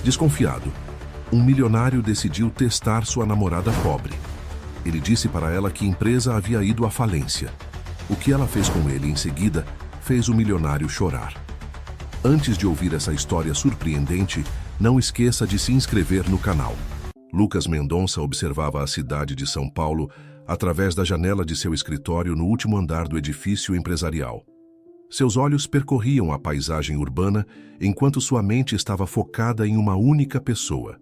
Desconfiado, um milionário decidiu testar sua namorada pobre. Ele disse para ela que a empresa havia ido à falência. O que ela fez com ele em seguida fez o milionário chorar. Antes de ouvir essa história surpreendente, não esqueça de se inscrever no canal. Lucas Mendonça observava a cidade de São Paulo através da janela de seu escritório no último andar do edifício empresarial. Seus olhos percorriam a paisagem urbana enquanto sua mente estava focada em uma única pessoa,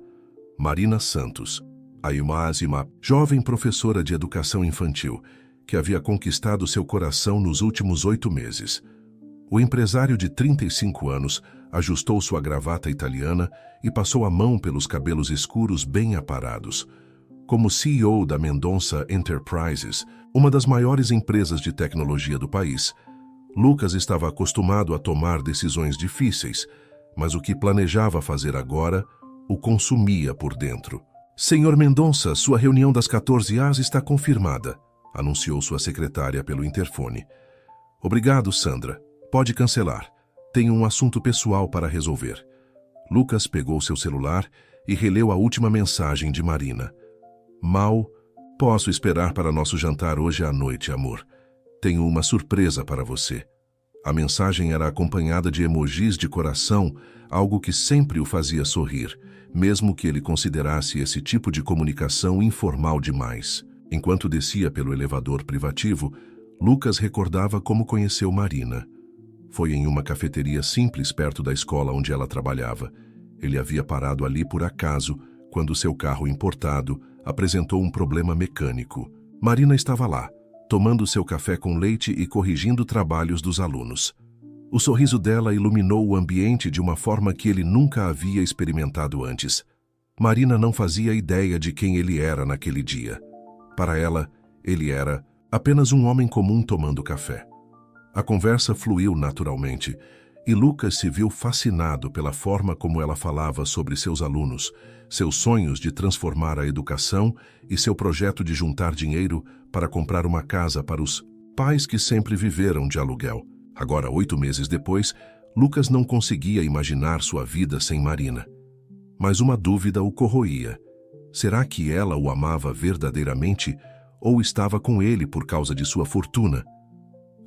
Marina Santos, a Imazima, jovem professora de educação infantil, que havia conquistado seu coração nos últimos 8 meses. O empresário de 35 anos ajustou sua gravata italiana e passou a mão pelos cabelos escuros bem aparados. Como CEO da Mendonça Enterprises, uma das maiores empresas de tecnologia do país, Lucas estava acostumado a tomar decisões difíceis, mas o que planejava fazer agora o consumia por dentro. Senhor Mendonça, sua reunião das 14 horas está confirmada, anunciou sua secretária pelo interfone. Obrigado, Sandra. Pode cancelar. Tenho um assunto pessoal para resolver. Lucas pegou seu celular e releu a última mensagem de Marina. Mal, posso esperar para nosso jantar hoje à noite, amor. Tenho uma surpresa para você. A mensagem era acompanhada de emojis de coração, algo que sempre o fazia sorrir, mesmo que ele considerasse esse tipo de comunicação informal demais. Enquanto descia pelo elevador privativo, Lucas recordava como conheceu Marina. Foi em uma cafeteria simples perto da escola onde ela trabalhava. Ele havia parado ali por acaso, quando seu carro importado apresentou um problema mecânico. Marina estava lá, tomando seu café com leite e corrigindo trabalhos dos alunos. O sorriso dela iluminou o ambiente de uma forma que ele nunca havia experimentado antes. Marina não fazia ideia de quem ele era naquele dia. Para ela, ele era apenas um homem comum tomando café. A conversa fluiu naturalmente, e Lucas se viu fascinado pela forma como ela falava sobre seus alunos, seus sonhos de transformar a educação e seu projeto de juntar dinheiro para comprar uma casa para os pais que sempre viveram de aluguel. Agora, 8 meses depois, Lucas não conseguia imaginar sua vida sem Marina. Mas uma dúvida o corroía. Será que ela o amava verdadeiramente ou estava com ele por causa de sua fortuna?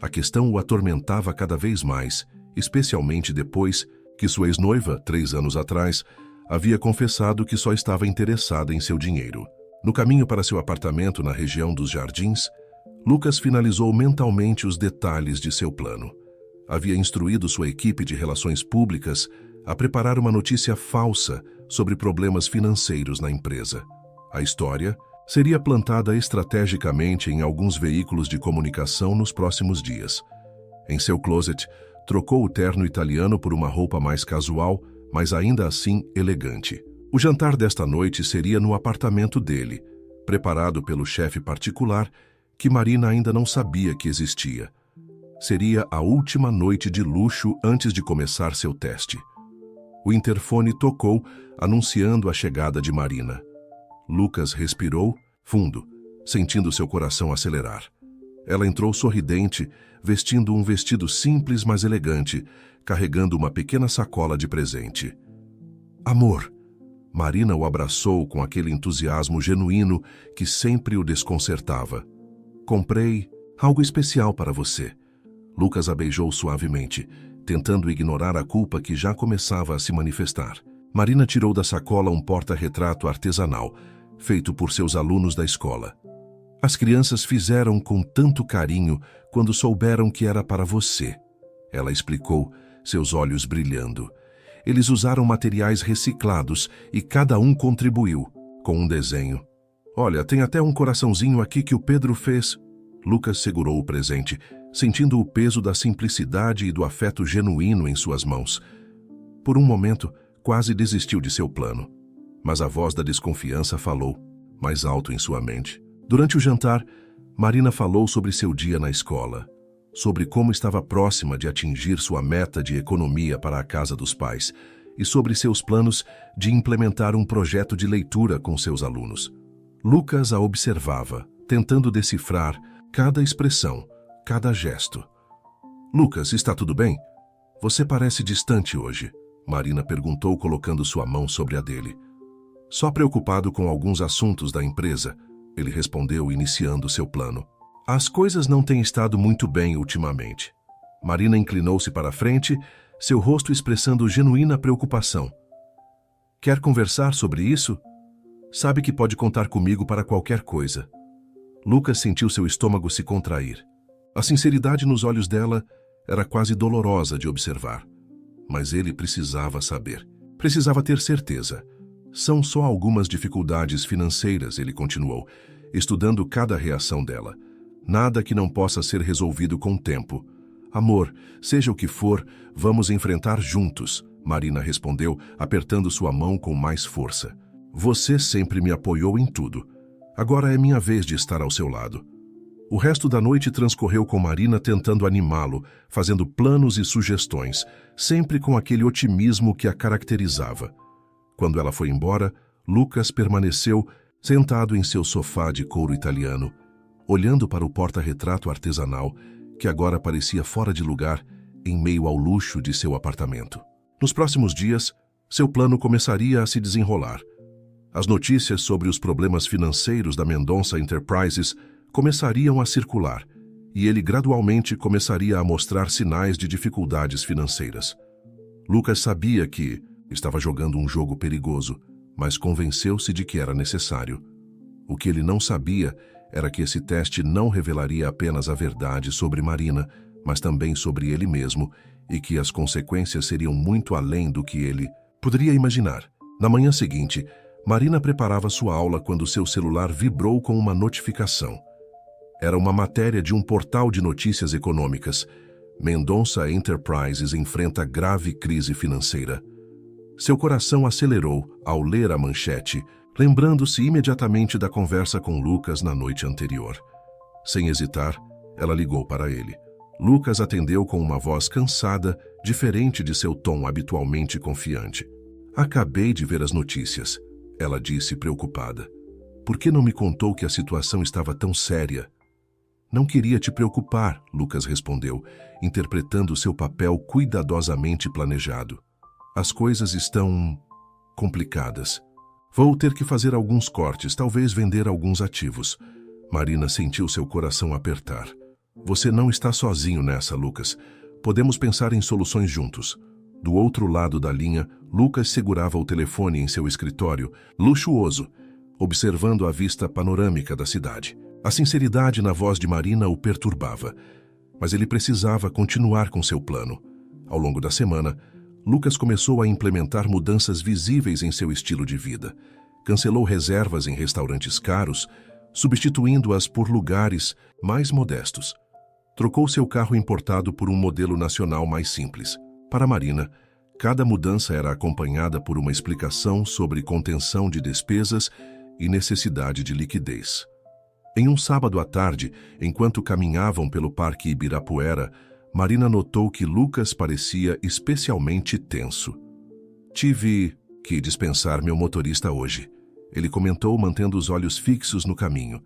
A questão o atormentava cada vez mais, especialmente depois que sua ex-noiva, 3 anos atrás, havia confessado que só estava interessada em seu dinheiro. No caminho para seu apartamento na região dos Jardins, Lucas finalizou mentalmente os detalhes de seu plano. Havia instruído sua equipe de relações públicas a preparar uma notícia falsa sobre problemas financeiros na empresa. A história seria plantada estrategicamente em alguns veículos de comunicação nos próximos dias. Em seu closet, trocou o terno italiano por uma roupa mais casual, mas ainda assim elegante. O jantar desta noite seria no apartamento dele, preparado pelo chefe particular, que Marina ainda não sabia que existia. Seria a última noite de luxo antes de começar seu teste. O interfone tocou, anunciando a chegada de Marina. Lucas respirou fundo, sentindo seu coração acelerar. Ela entrou sorridente, vestindo um vestido simples mas elegante, carregando uma pequena sacola de presente. Amor! Marina o abraçou com aquele entusiasmo genuíno que sempre o desconcertava. Comprei algo especial para você. Lucas a beijou suavemente, tentando ignorar a culpa que já começava a se manifestar. Marina tirou da sacola um porta-retrato artesanal, feito por seus alunos da escola. As crianças fizeram com tanto carinho quando souberam que era para você. Ela explicou, seus olhos brilhando. Eles usaram materiais reciclados e cada um contribuiu com um desenho. Olha, tem até um coraçãozinho aqui que o Pedro fez. Lucas segurou o presente, sentindo o peso da simplicidade e do afeto genuíno em suas mãos. Por um momento, quase desistiu de seu plano. Mas a voz da desconfiança falou, mais alto em sua mente. Durante o jantar, Marina falou sobre seu dia na escola, sobre como estava próxima de atingir sua meta de economia para a casa dos pais e sobre seus planos de implementar um projeto de leitura com seus alunos. Lucas a observava, tentando decifrar cada expressão, cada gesto. Lucas, está tudo bem? Você parece distante hoje. Marina perguntou colocando sua mão sobre a dele. Só preocupado com alguns assuntos da empresa, ele respondeu iniciando seu plano. As coisas não têm estado muito bem ultimamente. Marina inclinou-se para a frente, seu rosto expressando genuína preocupação. Quer conversar sobre isso? Sabe que pode contar comigo para qualquer coisa. Lucas sentiu seu estômago se contrair. A sinceridade nos olhos dela era quase dolorosa de observar. Mas ele precisava saber. Precisava ter certeza. São só algumas dificuldades financeiras, ele continuou, estudando cada reação dela. Nada que não possa ser resolvido com o tempo. Amor, seja o que for, vamos enfrentar juntos, Marina respondeu, apertando sua mão com mais força. Você sempre me apoiou em tudo. Agora é minha vez de estar ao seu lado. O resto da noite transcorreu com Marina tentando animá-lo, fazendo planos e sugestões, sempre com aquele otimismo que a caracterizava. Quando ela foi embora, Lucas permaneceu sentado em seu sofá de couro italiano, olhando para o porta-retrato artesanal, que agora parecia fora de lugar em meio ao luxo de seu apartamento. Nos próximos dias, seu plano começaria a se desenrolar. As notícias sobre os problemas financeiros da Mendonça Enterprises começariam a circular, e ele gradualmente começaria a mostrar sinais de dificuldades financeiras. Lucas sabia que estava jogando um jogo perigoso, mas convenceu-se de que era necessário. O que ele não sabia era que esse teste não revelaria apenas a verdade sobre Marina, mas também sobre ele mesmo, e que as consequências seriam muito além do que ele poderia imaginar. Na manhã seguinte, Marina preparava sua aula quando seu celular vibrou com uma notificação. Era uma matéria de um portal de notícias econômicas. Mendonça Enterprises enfrenta grave crise financeira. Seu coração acelerou ao ler a manchete, lembrando-se imediatamente da conversa com Lucas na noite anterior. Sem hesitar, ela ligou para ele. Lucas atendeu com uma voz cansada, diferente de seu tom habitualmente confiante. Acabei de ver as notícias, ela disse preocupada. Por que não me contou que a situação estava tão séria? Não queria te preocupar, Lucas respondeu, interpretando seu papel cuidadosamente planejado. As coisas estão complicadas. Vou ter que fazer alguns cortes, talvez vender alguns ativos. Marina sentiu seu coração apertar. Você não está sozinho nessa, Lucas. Podemos pensar em soluções juntos. Do outro lado da linha, Lucas segurava o telefone em seu escritório, luxuoso, observando a vista panorâmica da cidade. A sinceridade na voz de Marina o perturbava, mas ele precisava continuar com seu plano. Ao longo da semana, Lucas começou a implementar mudanças visíveis em seu estilo de vida. Cancelou reservas em restaurantes caros, substituindo-as por lugares mais modestos. Trocou seu carro importado por um modelo nacional mais simples. Para Marina, cada mudança era acompanhada por uma explicação sobre contenção de despesas e necessidade de liquidez. Em um sábado à tarde, enquanto caminhavam pelo Parque Ibirapuera, Marina notou que Lucas parecia especialmente tenso. Tive que dispensar meu motorista hoje, ele comentou mantendo os olhos fixos no caminho.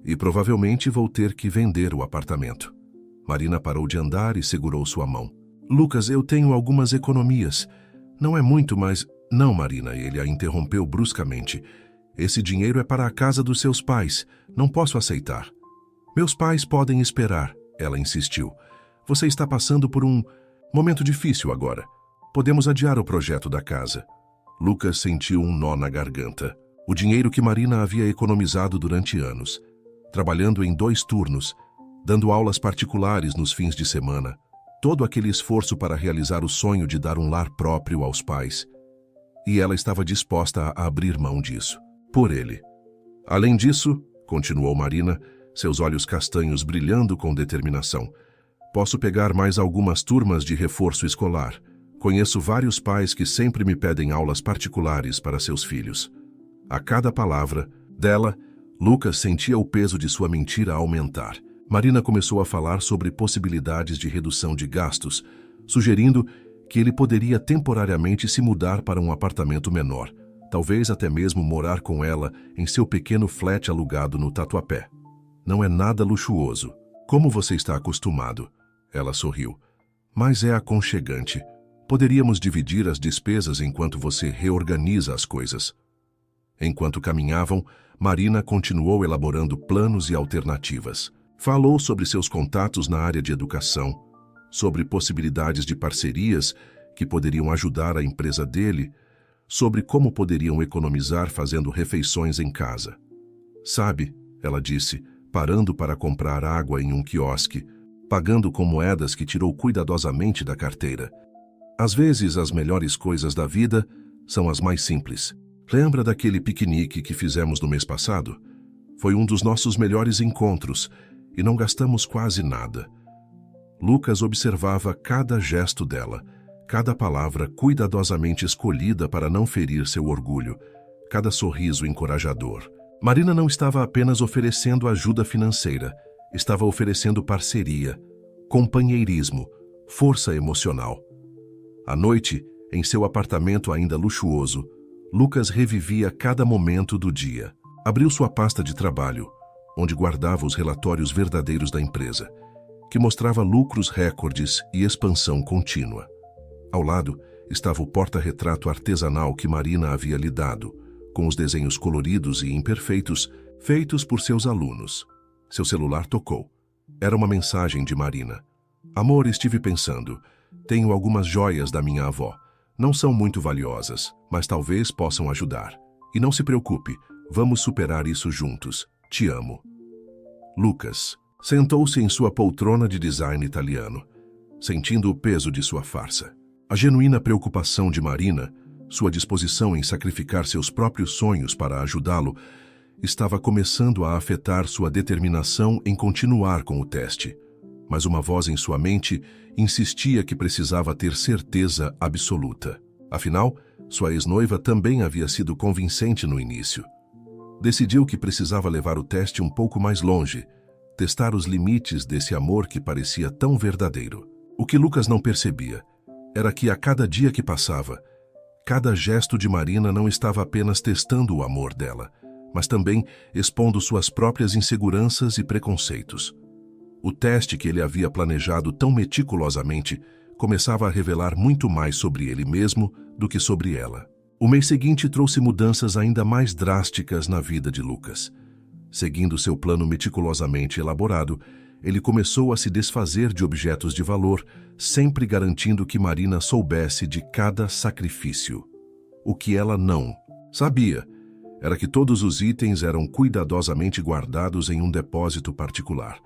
E provavelmente vou ter que vender o apartamento. Marina parou de andar e segurou sua mão. Lucas, eu tenho algumas economias. Não é muito, mas... Não, Marina, ele a interrompeu bruscamente. Esse dinheiro é para a casa dos seus pais. Não posso aceitar. Meus pais podem esperar, ela insistiu. Você está passando por um momento difícil agora. Podemos adiar o projeto da casa. Lucas sentiu um nó na garganta. O dinheiro que Marina havia economizado durante anos, trabalhando em 2 turnos, dando aulas particulares nos fins de semana, todo aquele esforço para realizar o sonho de dar um lar próprio aos pais. E ela estava disposta a abrir mão disso, por ele. Além disso, continuou Marina, seus olhos castanhos brilhando com determinação, posso pegar mais algumas turmas de reforço escolar. Conheço vários pais que sempre me pedem aulas particulares para seus filhos. A cada palavra dela, Lucas sentia o peso de sua mentira aumentar. Marina começou a falar sobre possibilidades de redução de gastos, sugerindo que ele poderia temporariamente se mudar para um apartamento menor, talvez até mesmo morar com ela em seu pequeno flat alugado no Tatuapé. Não é nada luxuoso, como você está acostumado. Ela sorriu. Mas é aconchegante. Poderíamos dividir as despesas enquanto você reorganiza as coisas. Enquanto caminhavam, Marina continuou elaborando planos e alternativas. Falou sobre seus contatos na área de educação, sobre possibilidades de parcerias que poderiam ajudar a empresa dele, sobre como poderiam economizar fazendo refeições em casa. Sabe, ela disse, parando para comprar água em um quiosque, pagando com moedas que tirou cuidadosamente da carteira. Às vezes, as melhores coisas da vida são as mais simples. Lembra daquele piquenique que fizemos no mês passado? Foi um dos nossos melhores encontros e não gastamos quase nada. Lucas observava cada gesto dela, cada palavra cuidadosamente escolhida para não ferir seu orgulho, cada sorriso encorajador. Marina não estava apenas oferecendo ajuda financeira, estava oferecendo parceria, companheirismo, força emocional. À noite, em seu apartamento ainda luxuoso, Lucas revivia cada momento do dia. Abriu sua pasta de trabalho, onde guardava os relatórios verdadeiros da empresa, que mostrava lucros recordes e expansão contínua. Ao lado estava o porta-retrato artesanal que Marina havia lhe dado, com os desenhos coloridos e imperfeitos feitos por seus alunos. Seu celular tocou. Era uma mensagem de Marina. Amor, estive pensando. Tenho algumas joias da minha avó. Não são muito valiosas, mas talvez possam ajudar. E não se preocupe, vamos superar isso juntos. Te amo. Lucas sentou-se em sua poltrona de design italiano, sentindo o peso de sua farsa. A genuína preocupação de Marina, sua disposição em sacrificar seus próprios sonhos para ajudá-lo, estava começando a afetar sua determinação em continuar com o teste. Mas uma voz em sua mente insistia que precisava ter certeza absoluta. Afinal, sua ex-noiva também havia sido convincente no início. Decidiu que precisava levar o teste um pouco mais longe, testar os limites desse amor que parecia tão verdadeiro. O que Lucas não percebia era que a cada dia que passava, cada gesto de Marina não estava apenas testando o amor dela, mas também expondo suas próprias inseguranças e preconceitos. O teste que ele havia planejado tão meticulosamente começava a revelar muito mais sobre ele mesmo do que sobre ela. O mês seguinte trouxe mudanças ainda mais drásticas na vida de Lucas. Seguindo seu plano meticulosamente elaborado, ele começou a se desfazer de objetos de valor, sempre garantindo que Marina soubesse de cada sacrifício. O que ela não sabia era que todos os itens eram cuidadosamente guardados em um depósito particular.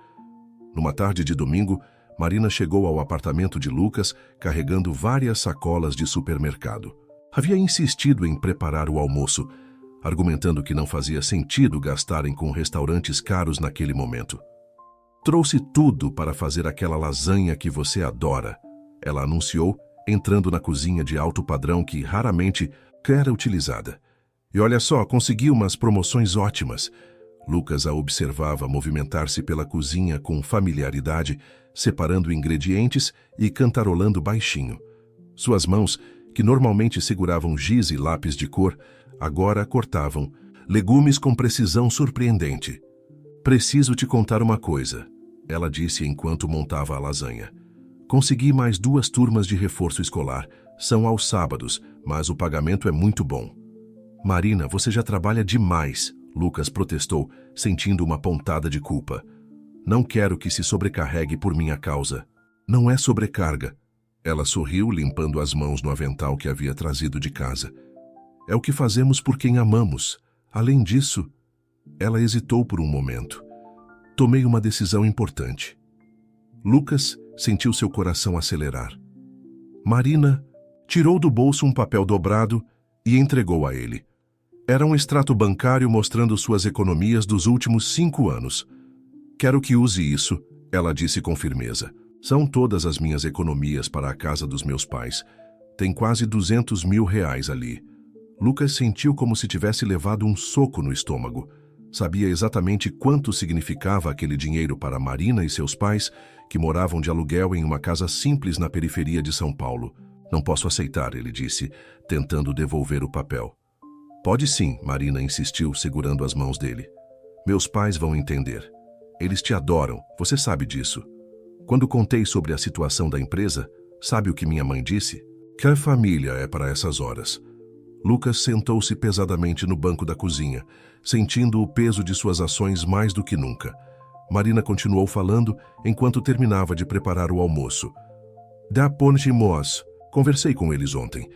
Numa tarde de domingo, Marina chegou ao apartamento de Lucas carregando várias sacolas de supermercado. Havia insistido em preparar o almoço, argumentando que não fazia sentido gastarem com restaurantes caros naquele momento. Trouxe tudo para fazer aquela lasanha que você adora, ela anunciou, entrando na cozinha de alto padrão que raramente era utilizada. E olha só, consegui umas promoções ótimas. Lucas a observava movimentar-se pela cozinha com familiaridade, separando ingredientes e cantarolando baixinho. Suas mãos, que normalmente seguravam giz e lápis de cor, agora cortavam legumes com precisão surpreendente. Preciso te contar uma coisa, ela disse enquanto montava a lasanha. Consegui mais 2 turmas de reforço escolar. São aos sábados, mas o pagamento é muito bom. Marina, você já trabalha demais, Lucas protestou, sentindo uma pontada de culpa. Não quero que se sobrecarregue por minha causa. Não é sobrecarga. Ela sorriu, limpando as mãos no avental que havia trazido de casa. É o que fazemos por quem amamos. Além disso, ela hesitou por um momento. Tomei uma decisão importante. Lucas sentiu seu coração acelerar. Marina tirou do bolso um papel dobrado e entregou a ele. Era um extrato bancário mostrando suas economias dos últimos 5 anos. Quero que use isso, ela disse com firmeza. São todas as minhas economias para a casa dos meus pais. Tem quase 200 mil reais ali. Lucas sentiu como se tivesse levado um soco no estômago. Sabia exatamente quanto significava aquele dinheiro para Marina e seus pais, que moravam de aluguel em uma casa simples na periferia de São Paulo. Não posso aceitar, ele disse, tentando devolver o papel. Pode sim, Marina insistiu, segurando as mãos dele. Meus pais vão entender. Eles te adoram, você sabe disso. Quando contei sobre a situação da empresa, sabe o que minha mãe disse? Que família é para essas horas? Lucas sentou-se pesadamente no banco da cozinha, sentindo o peso de suas ações mais do que nunca. Marina continuou falando enquanto terminava de preparar o almoço. Da Ponte Moas. Conversei com eles ontem.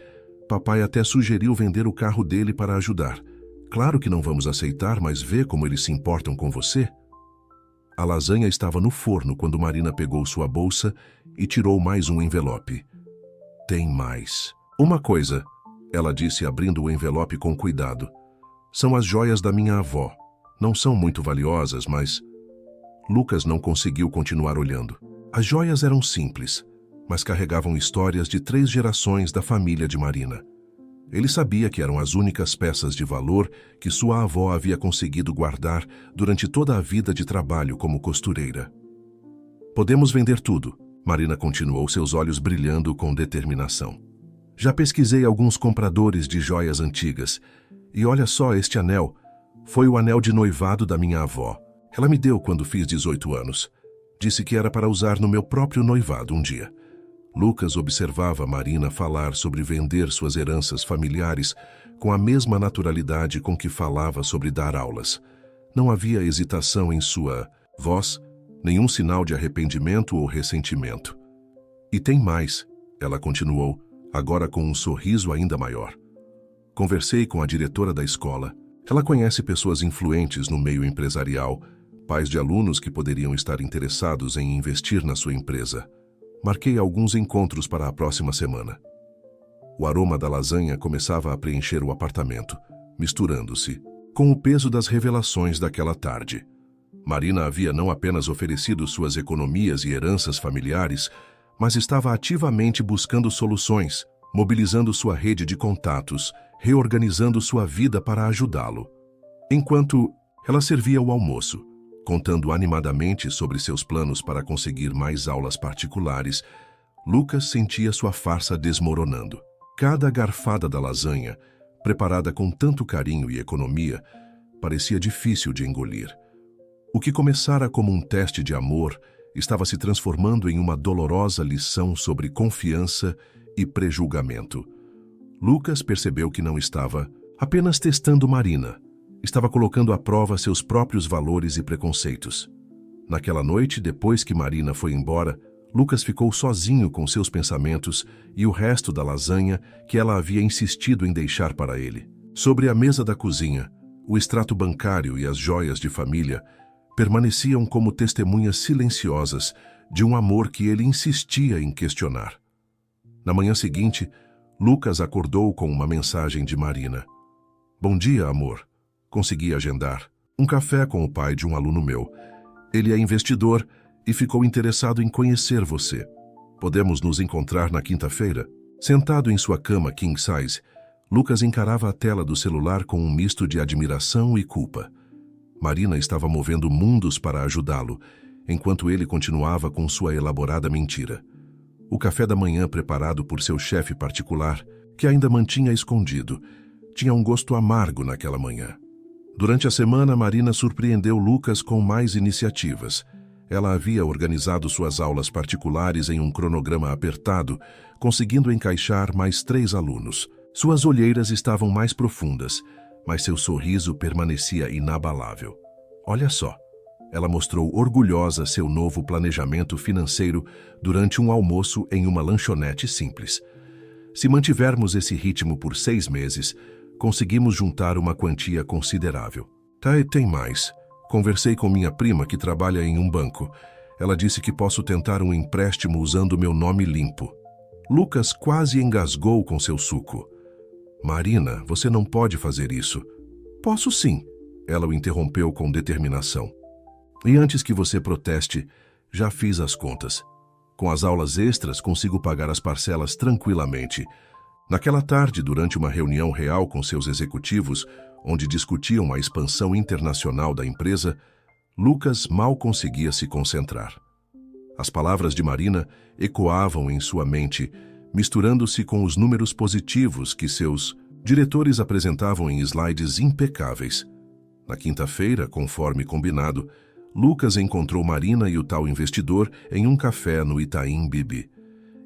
Papai até sugeriu vender o carro dele para ajudar. Claro que não vamos aceitar, mas vê como eles se importam com você. A lasanha estava no forno quando Marina pegou sua bolsa e tirou mais um envelope. Tem mais. Uma coisa, ela disse abrindo o envelope com cuidado. São as joias da minha avó. Não são muito valiosas, mas... Lucas não conseguiu continuar olhando. As joias eram simples, mas carregavam histórias de 3 gerações da família de Marina. Ele sabia que eram as únicas peças de valor que sua avó havia conseguido guardar durante toda a vida de trabalho como costureira. Podemos vender tudo, Marina continuou, seus olhos brilhando com determinação. Já pesquisei alguns compradores de joias antigas, e olha só este anel. Foi o anel de noivado da minha avó. Ela me deu quando fiz 18 anos. Disse que era para usar no meu próprio noivado um dia. Lucas observava Marina falar sobre vender suas heranças familiares com a mesma naturalidade com que falava sobre dar aulas. Não havia hesitação em sua voz, nenhum sinal de arrependimento ou ressentimento. E tem mais, ela continuou, agora com um sorriso ainda maior. Conversei com a diretora da escola. Ela conhece pessoas influentes no meio empresarial, pais de alunos que poderiam estar interessados em investir na sua empresa. Marquei alguns encontros para a próxima semana. O aroma da lasanha começava a preencher o apartamento, misturando-se com o peso das revelações daquela tarde. Marina havia não apenas oferecido suas economias e heranças familiares, mas estava ativamente buscando soluções, mobilizando sua rede de contatos, reorganizando sua vida para ajudá-lo. Enquanto ela servia o almoço, contando animadamente sobre seus planos para conseguir mais aulas particulares, Lucas sentia sua farsa desmoronando. Cada garfada da lasanha, preparada com tanto carinho e economia, parecia difícil de engolir. O que começara como um teste de amor estava se transformando em uma dolorosa lição sobre confiança e prejulgamento. Lucas percebeu que não estava apenas testando Marina, estava colocando à prova seus próprios valores e preconceitos. Naquela noite, depois que Marina foi embora, Lucas ficou sozinho com seus pensamentos e o resto da lasanha que ela havia insistido em deixar para ele. Sobre a mesa da cozinha, o extrato bancário e as joias de família permaneciam como testemunhas silenciosas de um amor que ele insistia em questionar. Na manhã seguinte, Lucas acordou com uma mensagem de Marina. Bom dia, amor. Consegui agendar um café com o pai de um aluno meu. Ele é investidor e ficou interessado em conhecer você. Podemos nos encontrar na quinta-feira? Sentado em sua cama king size, Lucas encarava a tela do celular com um misto de admiração e culpa. Marina estava movendo mundos para ajudá-lo, enquanto ele continuava com sua elaborada mentira. O café da manhã preparado por seu chefe particular, que ainda mantinha escondido, tinha um gosto amargo naquela manhã. Durante a semana, Marina surpreendeu Lucas com mais iniciativas. Ela havia organizado suas aulas particulares em um cronograma apertado, conseguindo encaixar mais 3 alunos. Suas olheiras estavam mais profundas, mas seu sorriso permanecia inabalável. Olha só, ela mostrou orgulhosa seu novo planejamento financeiro durante um almoço em uma lanchonete simples. Se mantivermos esse ritmo por 6 meses, conseguimos juntar uma quantia considerável. Tá, e tem mais. Conversei com minha prima que trabalha em um banco. Ela disse que posso tentar um empréstimo usando meu nome limpo. Lucas quase engasgou com seu suco. Marina, você não pode fazer isso. Posso sim, ela o interrompeu com determinação. E antes que você proteste, já fiz as contas. Com as aulas extras, consigo pagar as parcelas tranquilamente. Naquela tarde, durante uma reunião real com seus executivos, onde discutiam a expansão internacional da empresa, Lucas mal conseguia se concentrar. As palavras de Marina ecoavam em sua mente, misturando-se com os números positivos que seus diretores apresentavam em slides impecáveis. Na quinta-feira, conforme combinado, Lucas encontrou Marina e o tal investidor em um café no Itaim Bibi.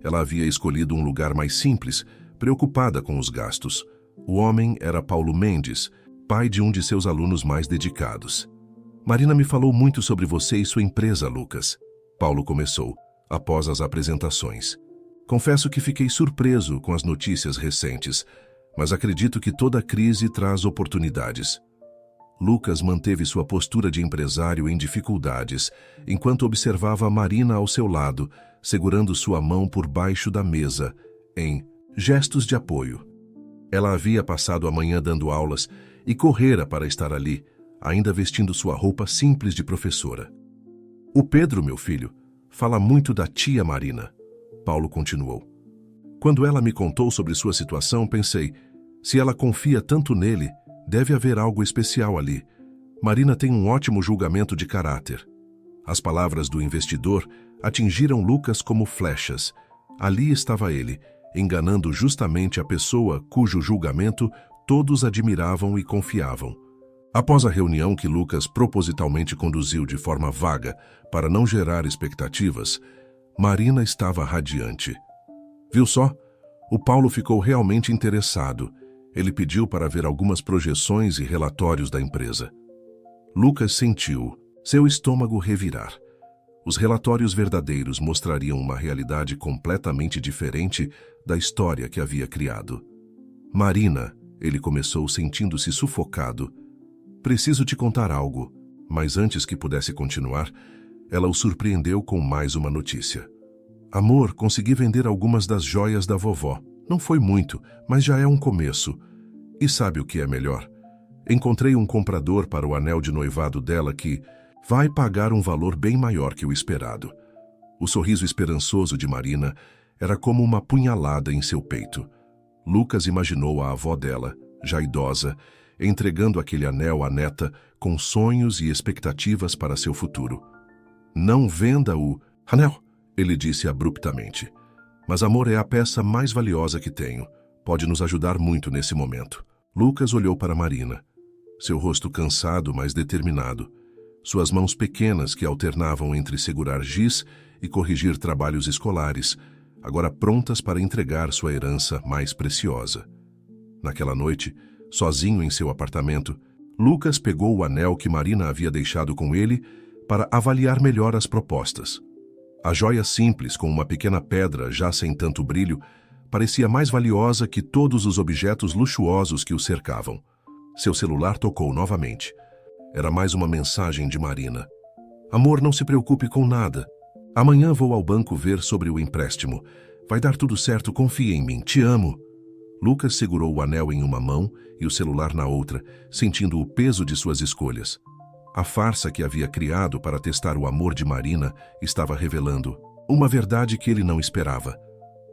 Ela havia escolhido um lugar mais simples, preocupada com os gastos. O homem era Paulo Mendes, pai de um de seus alunos mais dedicados. Marina me falou muito sobre você e sua empresa, Lucas. Paulo começou, após as apresentações. Confesso que fiquei surpreso com as notícias recentes, mas acredito que toda crise traz oportunidades. Lucas manteve sua postura de empresário em dificuldades, enquanto observava Marina ao seu lado, segurando sua mão por baixo da mesa, em gestos de apoio. Ela havia passado a manhã dando aulas e correra para estar ali, ainda vestindo sua roupa simples de professora. O Pedro, meu filho, fala muito da tia Marina. Paulo continuou. Quando ela me contou sobre sua situação, pensei, se ela confia tanto nele, deve haver algo especial ali. Marina tem um ótimo julgamento de caráter. As palavras do investidor atingiram Lucas como flechas. Ali estava ele, enganando justamente a pessoa cujo julgamento todos admiravam e confiavam. Após a reunião que Lucas propositalmente conduziu de forma vaga para não gerar expectativas, Marina estava radiante. Viu só? O Paulo ficou realmente interessado. Ele pediu para ver algumas projeções e relatórios da empresa. Lucas sentiu seu estômago revirar. Os relatórios verdadeiros mostrariam uma realidade completamente diferente da história que havia criado. Marina, ele começou sentindo-se sufocado. Preciso te contar algo, mas antes que pudesse continuar, ela o surpreendeu com mais uma notícia. Amor, consegui vender algumas das joias da vovó. Não foi muito, mas já é um começo. E sabe o que é melhor? Encontrei um comprador para o anel de noivado dela que vai pagar um valor bem maior que o esperado. O sorriso esperançoso de Marina era como uma punhalada em seu peito. Lucas imaginou a avó dela, já idosa, entregando aquele anel à neta com sonhos e expectativas para seu futuro. Não venda o anel, ele disse abruptamente. Mas amor é a peça mais valiosa que tenho. Pode nos ajudar muito nesse momento. Lucas olhou para Marina. Seu rosto cansado, mas determinado. Suas mãos pequenas que alternavam entre segurar giz e corrigir trabalhos escolares, agora prontas para entregar sua herança mais preciosa. Naquela noite, sozinho em seu apartamento, Lucas pegou o anel que Marina havia deixado com ele para avaliar melhor as propostas. A joia simples, com uma pequena pedra já sem tanto brilho, parecia mais valiosa que todos os objetos luxuosos que o cercavam. Seu celular tocou novamente. Era mais uma mensagem de Marina. Amor, não se preocupe com nada. Amanhã vou ao banco ver sobre o empréstimo. Vai dar tudo certo, confia em mim, te amo. Lucas segurou o anel em uma mão e o celular na outra, sentindo o peso de suas escolhas. A farsa que havia criado para testar o amor de Marina estava revelando uma verdade que ele não esperava.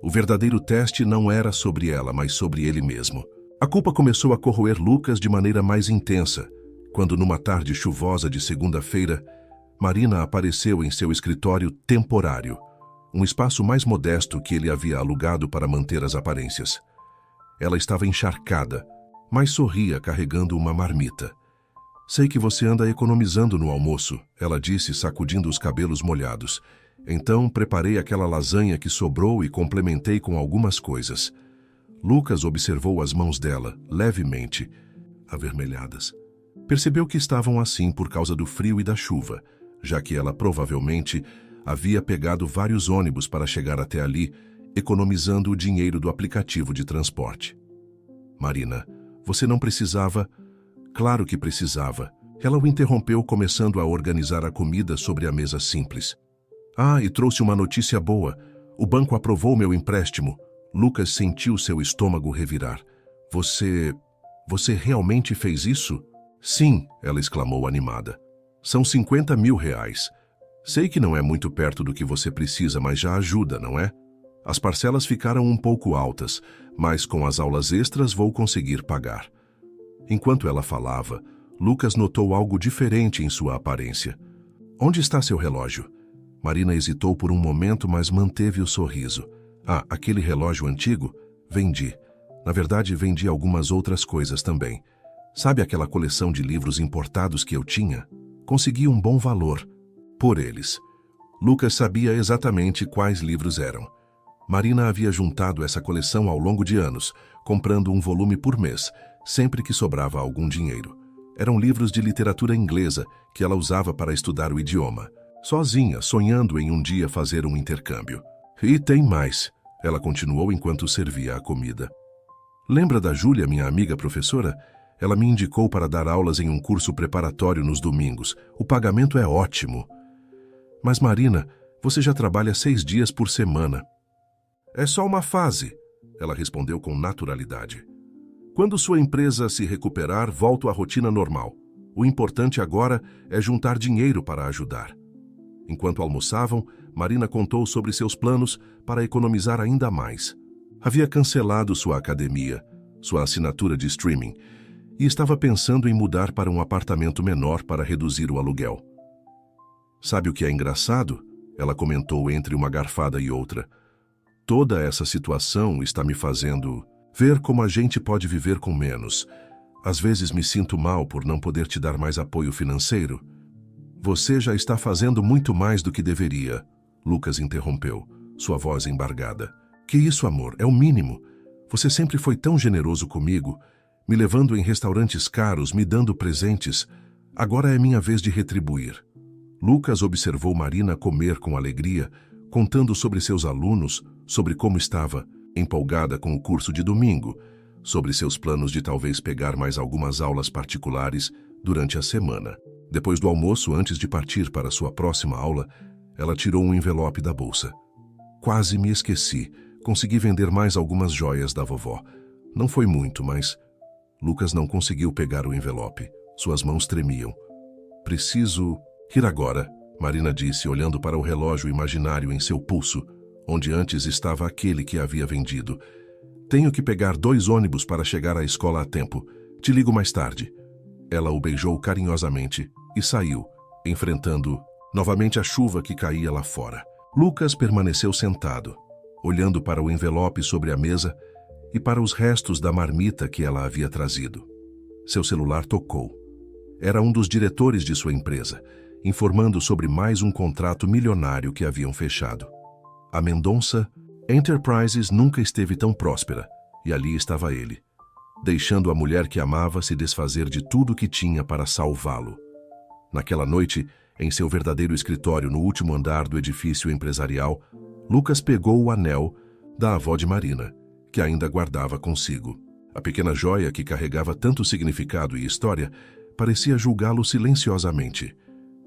O verdadeiro teste não era sobre ela, mas sobre ele mesmo. A culpa começou a corroer Lucas de maneira mais intensa, quando numa tarde chuvosa de segunda-feira, Marina apareceu em seu escritório temporário, um espaço mais modesto que ele havia alugado para manter as aparências. Ela estava encharcada, mas sorria carregando uma marmita. Sei que você anda economizando no almoço, ela disse, sacudindo os cabelos molhados. Então preparei aquela lasanha que sobrou e complementei com algumas coisas. Lucas observou as mãos dela, levemente avermelhadas. Percebeu que estavam assim por causa do frio e da chuva, já que ela provavelmente havia pegado vários ônibus para chegar até ali, economizando o dinheiro do aplicativo de transporte. Marina, você não precisava... Claro que precisava. Ela o interrompeu, começando a organizar a comida sobre a mesa simples. Ah, e trouxe uma notícia boa. O banco aprovou meu empréstimo. Lucas sentiu seu estômago revirar. Você realmente fez isso? Sim, ela exclamou animada. São 50 mil reais. Sei que não é muito perto do que você precisa, mas já ajuda, não é? As parcelas ficaram um pouco altas, mas com as aulas extras vou conseguir pagar. Enquanto ela falava, Lucas notou algo diferente em sua aparência. Onde está seu relógio? Marina hesitou por um momento, mas manteve o sorriso. Ah, aquele relógio antigo? Vendi. Na verdade, vendi algumas outras coisas também. Sabe aquela coleção de livros importados que eu tinha? Consegui um bom valor por eles. Lucas sabia exatamente quais livros eram. Marina havia juntado essa coleção ao longo de anos, comprando um volume por mês, sempre que sobrava algum dinheiro. Eram livros de literatura inglesa que ela usava para estudar o idioma, sozinha, sonhando em um dia fazer um intercâmbio. E tem mais, ela continuou enquanto servia a comida. Lembra da Júlia, minha amiga professora? Ela me indicou para dar aulas em um curso preparatório nos domingos. O pagamento é ótimo. Mas Marina, você já trabalha 6 dias por semana. É só uma fase, ela respondeu com naturalidade. Quando sua empresa se recuperar, volto à rotina normal. O importante agora é juntar dinheiro para ajudar. Enquanto almoçavam, Marina contou sobre seus planos para economizar ainda mais. Havia cancelado sua academia, sua assinatura de streaming, e estava pensando em mudar para um apartamento menor para reduzir o aluguel. Sabe o que é engraçado? Ela comentou entre uma garfada e outra. Toda essa situação está me fazendo ver como a gente pode viver com menos. Às vezes me sinto mal por não poder te dar mais apoio financeiro. Você já está fazendo muito mais do que deveria, Lucas interrompeu, sua voz embargada. Que isso, amor? É o mínimo. Você sempre foi tão generoso comigo, me levando em restaurantes caros, me dando presentes. Agora é minha vez de retribuir. Lucas observou Marina comer com alegria, contando sobre seus alunos, sobre como estava empolgada com o curso de domingo, sobre seus planos de talvez pegar mais algumas aulas particulares durante a semana. Depois do almoço, antes de partir para sua próxima aula, ela tirou um envelope da bolsa. Quase me esqueci. Consegui vender mais algumas joias da vovó. Não foi muito, mas... Lucas não conseguiu pegar o envelope. Suas mãos tremiam. Preciso ir agora, Marina disse, olhando para o relógio imaginário em seu pulso, onde antes estava aquele que havia vendido. Tenho que pegar 2 ônibus para chegar à escola a tempo. Te ligo mais tarde. Ela o beijou carinhosamente e saiu, enfrentando novamente a chuva que caía lá fora. Lucas permaneceu sentado, olhando para o envelope sobre a mesa e para os restos da marmita que ela havia trazido. Seu celular tocou. Era um dos diretores de sua empresa, informando sobre mais um contrato milionário que haviam fechado. A Mendonça Enterprises nunca esteve tão próspera, e ali estava ele, deixando a mulher que amava se desfazer de tudo que tinha para salvá-lo. Naquela noite, em seu verdadeiro escritório no último andar do edifício empresarial, Lucas pegou o anel da avó de Marina, que ainda guardava consigo. A pequena joia que carregava tanto significado e história parecia julgá-lo silenciosamente.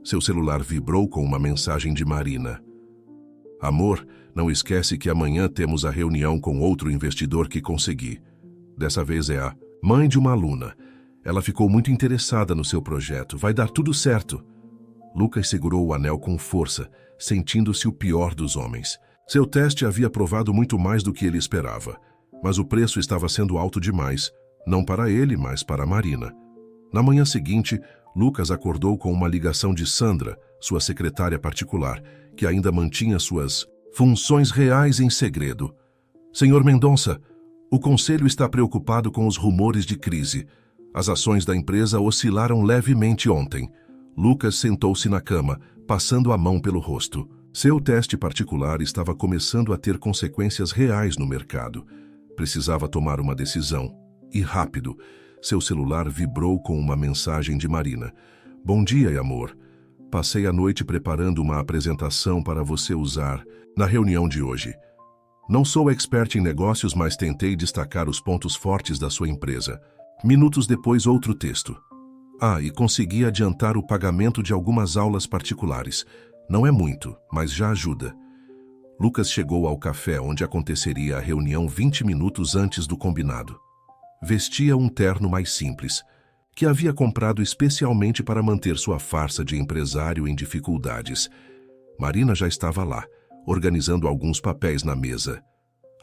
Seu celular vibrou com uma mensagem de Marina. Amor, não esquece que amanhã temos a reunião com outro investidor que consegui. Dessa vez é a mãe de uma aluna. Ela ficou muito interessada no seu projeto. Vai dar tudo certo. Lucas segurou o anel com força, sentindo-se o pior dos homens. Seu teste havia provado muito mais do que ele esperava, mas o preço estava sendo alto demais, não para ele, mas para Marina. Na manhã seguinte, Lucas acordou com uma ligação de Sandra, sua secretária particular, que ainda mantinha suas funções reais em segredo. Senhor Mendonça, o conselho está preocupado com os rumores de crise. As ações da empresa oscilaram levemente ontem. Lucas sentou-se na cama, passando a mão pelo rosto. Seu teste particular estava começando a ter consequências reais no mercado. Precisava tomar uma decisão. E rápido. Seu celular vibrou com uma mensagem de Marina. Bom dia, amor. Passei a noite preparando uma apresentação para você usar na reunião de hoje. Não sou expert em negócios, mas tentei destacar os pontos fortes da sua empresa. Minutos depois, outro texto. E consegui adiantar o pagamento de algumas aulas particulares. Não é muito, mas já ajuda. Lucas chegou ao café onde aconteceria a reunião 20 minutos antes do combinado. Vestia um terno mais simples, que havia comprado especialmente para manter sua farsa de empresário em dificuldades. Marina já estava lá, organizando alguns papéis na mesa.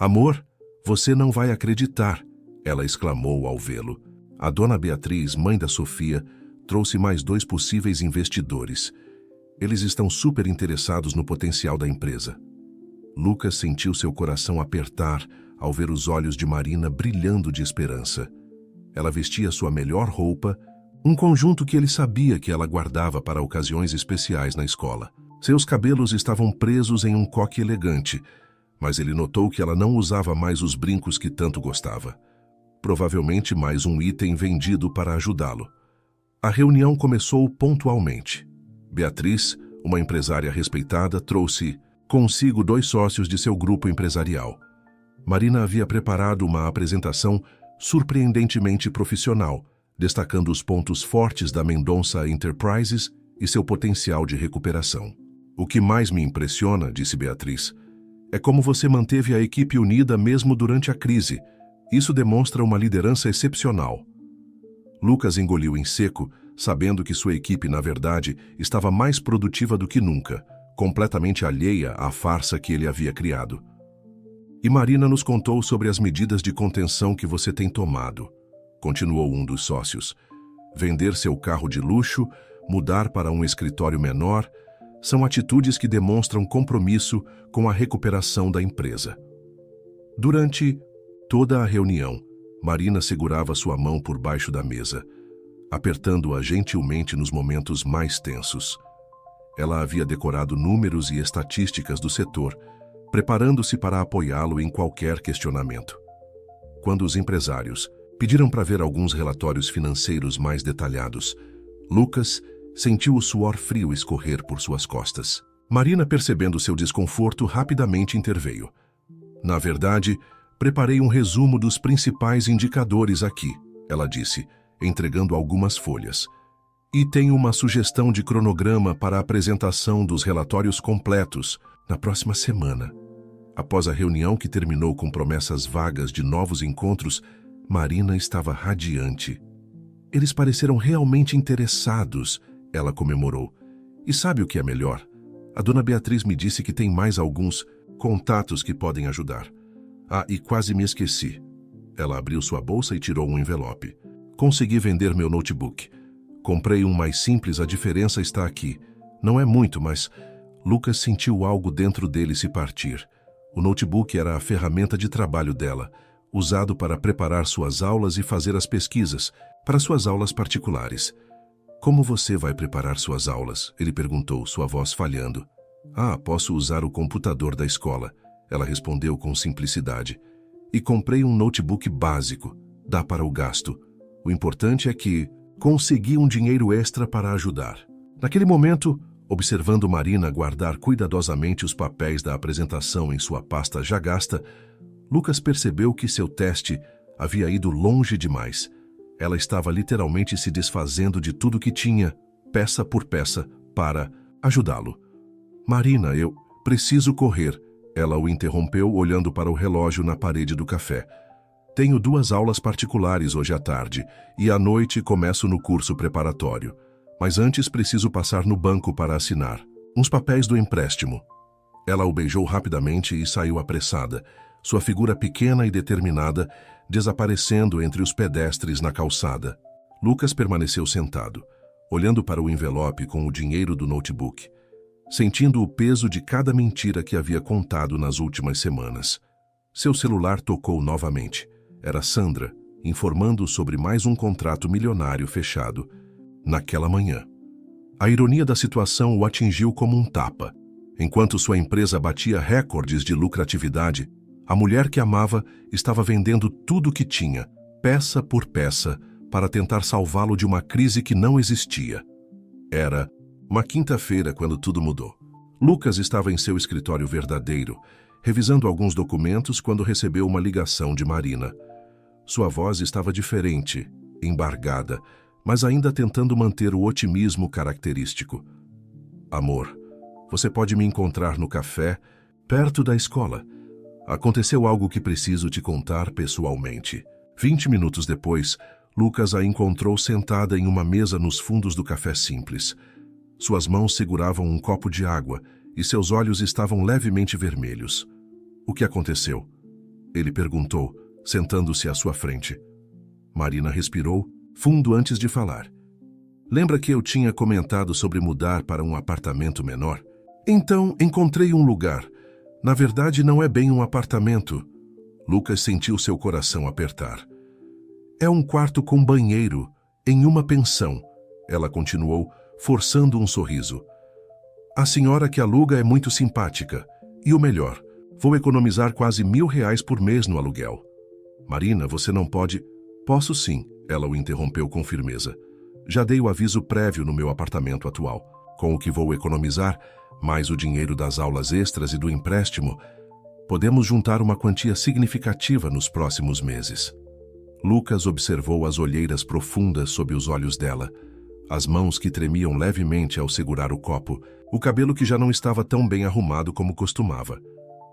Amor, você não vai acreditar, ela exclamou ao vê-lo. A dona Beatriz, mãe da Sofia, trouxe mais 2 possíveis investidores. Eles estão super interessados no potencial da empresa. Lucas sentiu seu coração apertar ao ver os olhos de Marina brilhando de esperança. Ela vestia sua melhor roupa, um conjunto que ele sabia que ela guardava para ocasiões especiais na escola. Seus cabelos estavam presos em um coque elegante, mas ele notou que ela não usava mais os brincos que tanto gostava. Provavelmente mais um item vendido para ajudá-lo. A reunião começou pontualmente. Beatriz, uma empresária respeitada, trouxe consigo 2 sócios de seu grupo empresarial. Marina havia preparado uma apresentação surpreendentemente profissional, destacando os pontos fortes da Mendonça Enterprises e seu potencial de recuperação. "O que mais me impressiona", disse Beatriz, "é como você manteve a equipe unida mesmo durante a crise. Isso demonstra uma liderança excepcional." Lucas engoliu em seco, sabendo que sua equipe, na verdade, estava mais produtiva do que nunca, completamente alheia à farsa que ele havia criado. "E Marina nos contou sobre as medidas de contenção que você tem tomado", continuou um dos sócios. "Vender seu carro de luxo, mudar para um escritório menor, são atitudes que demonstram compromisso com a recuperação da empresa." Durante toda a reunião, Marina segurava sua mão por baixo da mesa, apertando-a gentilmente nos momentos mais tensos. Ela havia decorado números e estatísticas do setor, preparando-se para apoiá-lo em qualquer questionamento. Quando os empresários pediram para ver alguns relatórios financeiros mais detalhados, Lucas sentiu o suor frio escorrer por suas costas. Marina, percebendo seu desconforto, rapidamente interveio. "Na verdade, preparei um resumo dos principais indicadores aqui", ela disse, entregando algumas folhas. "E tenho uma sugestão de cronograma para a apresentação dos relatórios completos na próxima semana." Após a reunião, que terminou com promessas vagas de novos encontros, Marina estava radiante. "Eles pareceram realmente interessados", ela comemorou. "E sabe o que é melhor? A dona Beatriz me disse que tem mais alguns contatos que podem ajudar. Ah, e quase me esqueci." Ela abriu sua bolsa e tirou um envelope. "Consegui vender meu notebook. Comprei um mais simples, a diferença está aqui. Não é muito, mas..." Lucas sentiu algo dentro dele se partir. O notebook era a ferramenta de trabalho dela, usado para preparar suas aulas e fazer as pesquisas, para suas aulas particulares. "Como você vai preparar suas aulas?", ele perguntou, sua voz falhando. "Ah, posso usar o computador da escola", ela respondeu com simplicidade. "E comprei um notebook básico. Dá para o gasto. O importante é que consegui um dinheiro extra para ajudar." Naquele momento, observando Marina guardar cuidadosamente os papéis da apresentação em sua pasta já gasta, Lucas percebeu que seu teste havia ido longe demais. Ela estava literalmente se desfazendo de tudo que tinha, peça por peça, para ajudá-lo. "Marina, eu preciso correr", ela o interrompeu olhando para o relógio na parede do café. "Tenho 2 aulas particulares hoje à tarde e à noite começo no curso preparatório. Mas antes preciso passar no banco para assinar uns papéis do empréstimo." Ela o beijou rapidamente e saiu apressada, sua figura pequena e determinada desaparecendo entre os pedestres na calçada. Lucas permaneceu sentado, olhando para o envelope com o dinheiro do notebook, sentindo o peso de cada mentira que havia contado nas últimas semanas. Seu celular tocou novamente. Era Sandra, informando sobre mais um contrato milionário fechado naquela manhã. A ironia da situação o atingiu como um tapa. Enquanto sua empresa batia recordes de lucratividade, a mulher que amava estava vendendo tudo o que tinha, peça por peça, para tentar salvá-lo de uma crise que não existia. Era uma quinta-feira quando tudo mudou. Lucas estava em seu escritório verdadeiro, revisando alguns documentos quando recebeu uma ligação de Marina. Sua voz estava diferente, embargada, mas ainda tentando manter o otimismo característico. "Amor, você pode me encontrar no café, perto da escola. Aconteceu algo que preciso te contar pessoalmente." 20 minutos depois, Lucas a encontrou sentada em uma mesa nos fundos do café simples. Suas mãos seguravam um copo de água e seus olhos estavam levemente vermelhos. "O que aconteceu?" ele perguntou, sentando-se à sua frente. Marina respirou fundo antes de falar. "Lembra que eu tinha comentado sobre mudar para um apartamento menor? Então, encontrei um lugar. Na verdade, não é bem um apartamento." Lucas sentiu seu coração apertar. "É um quarto com banheiro, em uma pensão", ela continuou, forçando um sorriso. "A senhora que aluga é muito simpática. E o melhor, Vou economizar quase R$ 1.000 por mês no aluguel. Marina, você não pode... Posso sim, ela o interrompeu com firmeza. Já dei o aviso prévio no meu apartamento atual. Com o que vou economizar, mais o dinheiro das aulas extras e do empréstimo, podemos juntar uma quantia significativa nos próximos meses. Lucas observou as olheiras profundas sob os olhos dela, as mãos que tremiam levemente ao segurar o copo, o cabelo que já não estava tão bem arrumado como costumava.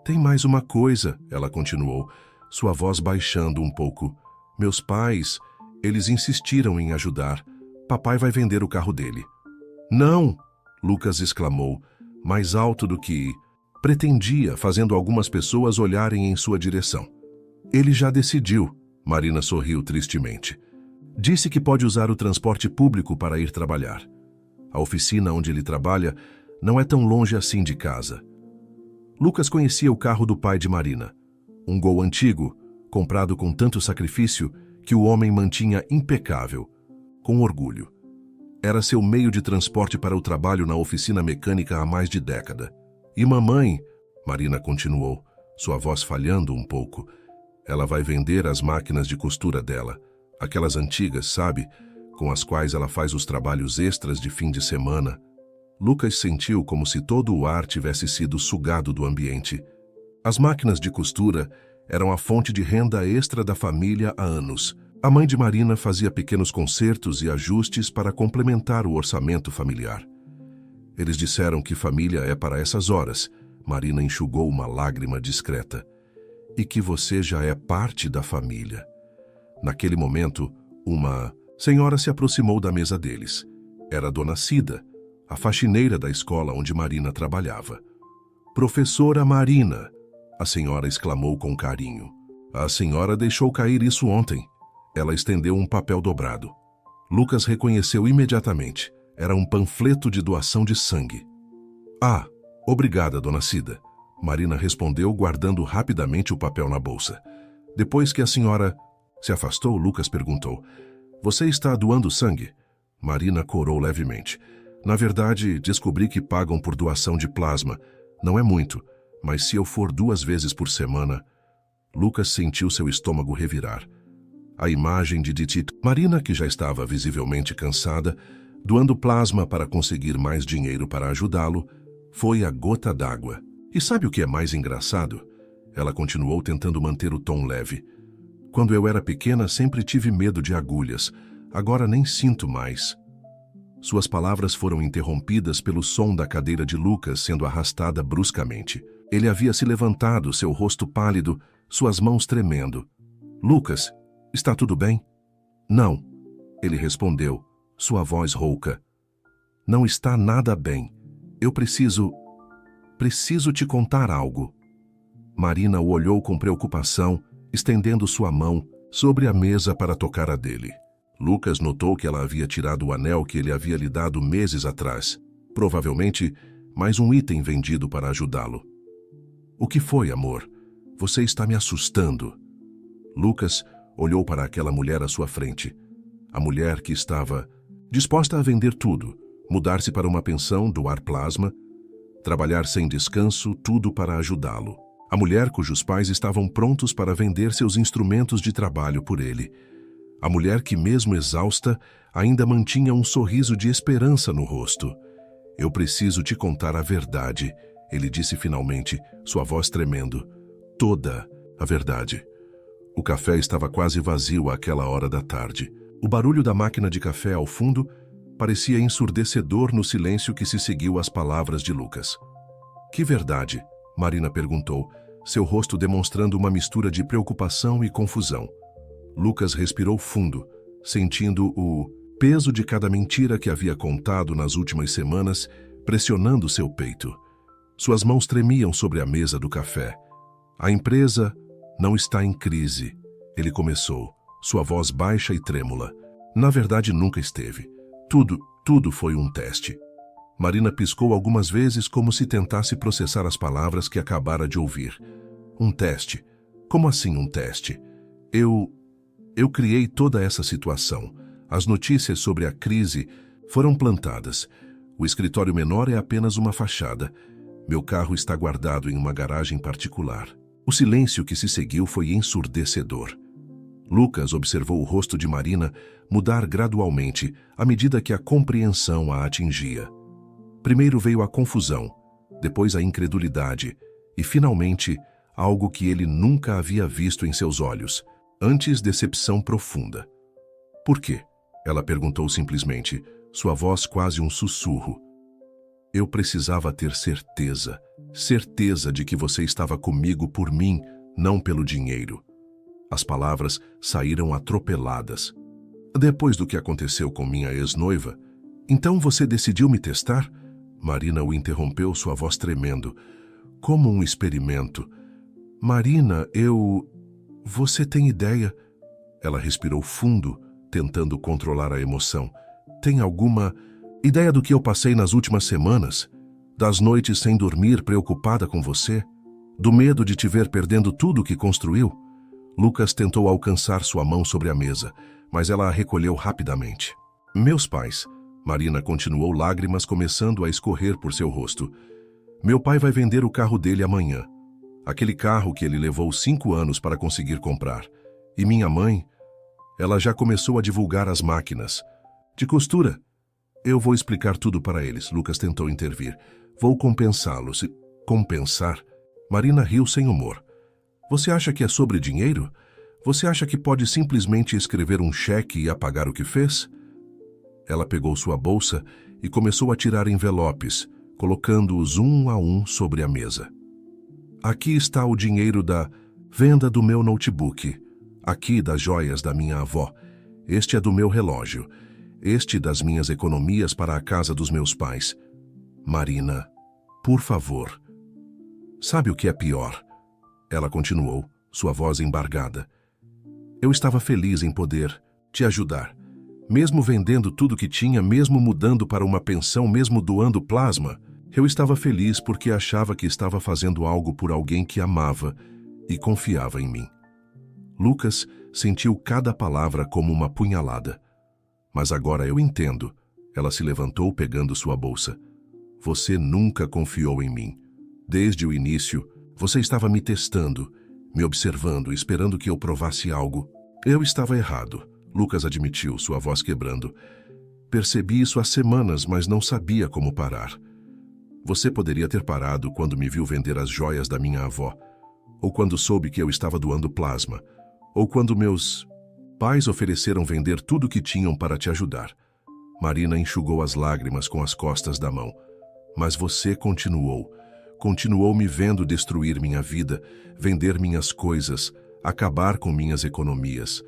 Tem mais uma coisa, ela continuou, sua voz baixando um pouco. Meus pais, eles insistiram em ajudar. Papai vai vender o carro dele. Não! Lucas exclamou, mais alto do que pretendia, fazendo algumas pessoas olharem em sua direção. Ele já decidiu, Marina sorriu tristemente. Disse que pode usar o transporte público para ir trabalhar. A oficina onde ele trabalha não é tão longe assim de casa. Lucas conhecia o carro do pai de Marina, um Gol antigo, comprado com tanto sacrifício que o homem mantinha impecável, com orgulho. Era seu meio de transporte para o trabalho na oficina mecânica há mais de década. E mamãe, Marina continuou, sua voz falhando um pouco, ela vai vender as máquinas de costura dela, aquelas antigas, sabe, com as quais ela faz os trabalhos extras de fim de semana. Lucas sentiu como se todo o ar tivesse sido sugado do ambiente. As máquinas de costura eram a fonte de renda extra da família há anos. A mãe de Marina fazia pequenos consertos e ajustes para complementar o orçamento familiar. Eles disseram que família é para essas horas. Marina enxugou uma lágrima discreta. E que você já é parte da família. Naquele momento, uma senhora se aproximou da mesa deles. Era a Dona Cida, a faxineira da escola onde Marina trabalhava. Professora Marina, a senhora exclamou com carinho. A senhora deixou cair isso ontem. Ela estendeu um papel dobrado. Lucas reconheceu imediatamente. Era um panfleto de doação de sangue. Ah, obrigada, Dona Cida. Marina respondeu, guardando rapidamente o papel na bolsa. Depois que a senhora se afastou, Lucas perguntou. Você está doando sangue? Marina corou levemente. Na verdade, descobri que pagam por doação de plasma. Não é muito, mas se eu for 2 vezes por semana... Lucas sentiu seu estômago revirar. A imagem de Tito. Marina, que já estava visivelmente cansada, doando plasma para conseguir mais dinheiro para ajudá-lo, foi a gota d'água. E sabe o que é mais engraçado? Ela continuou tentando manter o tom leve. Quando eu era pequena, sempre tive medo de agulhas. Agora nem sinto mais. Suas palavras foram interrompidas pelo som da cadeira de Lucas sendo arrastada bruscamente. Ele havia se levantado, seu rosto pálido, suas mãos tremendo. Lucas, está tudo bem? Não, ele respondeu, sua voz rouca. Não está nada bem. Eu preciso te contar algo. Marina o olhou com preocupação, estendendo sua mão sobre a mesa para tocar a dele. Lucas notou que ela havia tirado o anel que ele havia lhe dado meses atrás. Provavelmente, mais um item vendido para ajudá-lo. O que foi, amor? Você está me assustando. Lucas olhou para aquela mulher à sua frente. A mulher que estava disposta a vender tudo, mudar-se para uma pensão, doar plasma, trabalhar sem descanso, tudo para ajudá-lo. A mulher cujos pais estavam prontos para vender seus instrumentos de trabalho por ele. A mulher que, mesmo exausta, ainda mantinha um sorriso de esperança no rosto. Eu preciso te contar a verdade, ele disse finalmente, sua voz tremendo. Toda a verdade. O café estava quase vazio àquela hora da tarde. O barulho da máquina de café ao fundo parecia ensurdecedor no silêncio que se seguiu às palavras de Lucas. Que verdade? Marina perguntou, seu rosto demonstrando uma mistura de preocupação e confusão. Lucas respirou fundo, sentindo o peso de cada mentira que havia contado nas últimas semanas pressionando seu peito. Suas mãos tremiam sobre a mesa do café. A empresa não está em crise, ele começou, sua voz baixa e trêmula. Na verdade, nunca esteve. Tudo foi um teste. Marina piscou algumas vezes como se tentasse processar as palavras que acabara de ouvir. Um teste? Como assim um teste? Eu criei toda essa situação. As notícias sobre a crise foram plantadas. O escritório menor é apenas uma fachada. Meu carro está guardado em uma garagem particular. O silêncio que se seguiu foi ensurdecedor. Lucas observou o rosto de Marina mudar gradualmente à medida que a compreensão a atingia. Primeiro veio a confusão, depois a incredulidade e, finalmente, algo que ele nunca havia visto em seus olhos, antes decepção profunda. Por quê? Ela perguntou simplesmente, sua voz quase um sussurro. Eu precisava ter certeza, certeza de que você estava comigo por mim, não pelo dinheiro. As palavras saíram atropeladas. Depois do que aconteceu com minha ex-noiva, então você decidiu me testar? Marina o interrompeu, sua voz tremendo. Como um experimento. Marina, Você tem ideia? Ela respirou fundo, tentando controlar a emoção. Tem alguma ideia do que eu passei nas últimas semanas? Das noites sem dormir, preocupada com você? Do medo de te ver perdendo tudo o que construiu? Lucas tentou alcançar sua mão sobre a mesa, mas ela a recolheu rapidamente. Meus pais. Marina continuou, lágrimas começando a escorrer por seu rosto. Meu pai vai vender o carro dele amanhã. Aquele carro que ele levou 5 anos para conseguir comprar. E minha mãe, ela já começou a divulgar as máquinas de costura. Eu vou explicar tudo para eles, Lucas tentou intervir. Vou compensá-los. Compensar? Marina riu sem humor. Você acha que é sobre dinheiro? Você acha que pode simplesmente escrever um cheque e apagar o que fez? Ela pegou sua bolsa e começou a tirar envelopes, colocando-os um a um sobre a mesa. Aqui está o dinheiro da venda do meu notebook. Aqui das joias da minha avó. Este é do meu relógio. Este das minhas economias para a casa dos meus pais. Marina, por favor. Sabe o que é pior? Ela continuou, sua voz embargada. Eu estava feliz em poder te ajudar. Mesmo vendendo tudo que tinha, mesmo mudando para uma pensão, mesmo doando plasma, eu estava feliz porque achava que estava fazendo algo por alguém que amava e confiava em mim. Lucas sentiu cada palavra como uma punhalada. Mas agora eu entendo. Ela se levantou pegando sua bolsa. Você nunca confiou em mim. Desde o início, você estava me testando, me observando, esperando que eu provasse algo. Eu estava errado, Lucas admitiu, sua voz quebrando. Percebi isso há semanas, mas não sabia como parar. Você poderia ter parado quando me viu vender as joias da minha avó, ou quando soube que eu estava doando plasma, ou quando meus pais ofereceram vender tudo o que tinham para te ajudar. Marina enxugou as lágrimas com as costas da mão. Mas você continuou me vendo destruir minha vida, vender minhas coisas, acabar com minhas economias.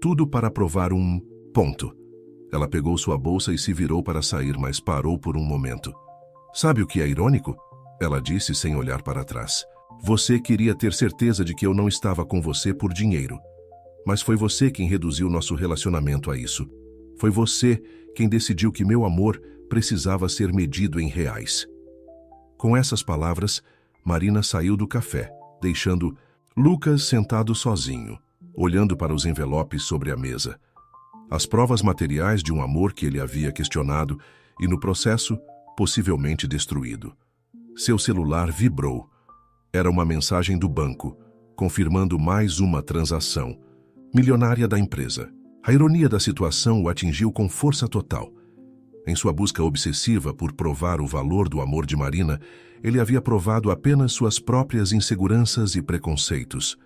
Tudo para provar um ponto. Ela pegou sua bolsa e se virou para sair, mas parou por um momento. Sabe o que é irônico? Ela disse sem olhar para trás. Você queria ter certeza de que eu não estava com você por dinheiro. Mas foi você quem reduziu nosso relacionamento a isso. Foi você quem decidiu que meu amor precisava ser medido em reais. Com essas palavras, Marina saiu do café, deixando Lucas sentado sozinho, olhando para os envelopes sobre a mesa. As provas materiais de um amor que ele havia questionado e, no processo, possivelmente destruído. Seu celular vibrou. Era uma mensagem do banco, confirmando mais uma transação milionária da empresa. A ironia da situação o atingiu com força total. Em sua busca obsessiva por provar o valor do amor de Marina, ele havia provado apenas suas próprias inseguranças e preconceitos.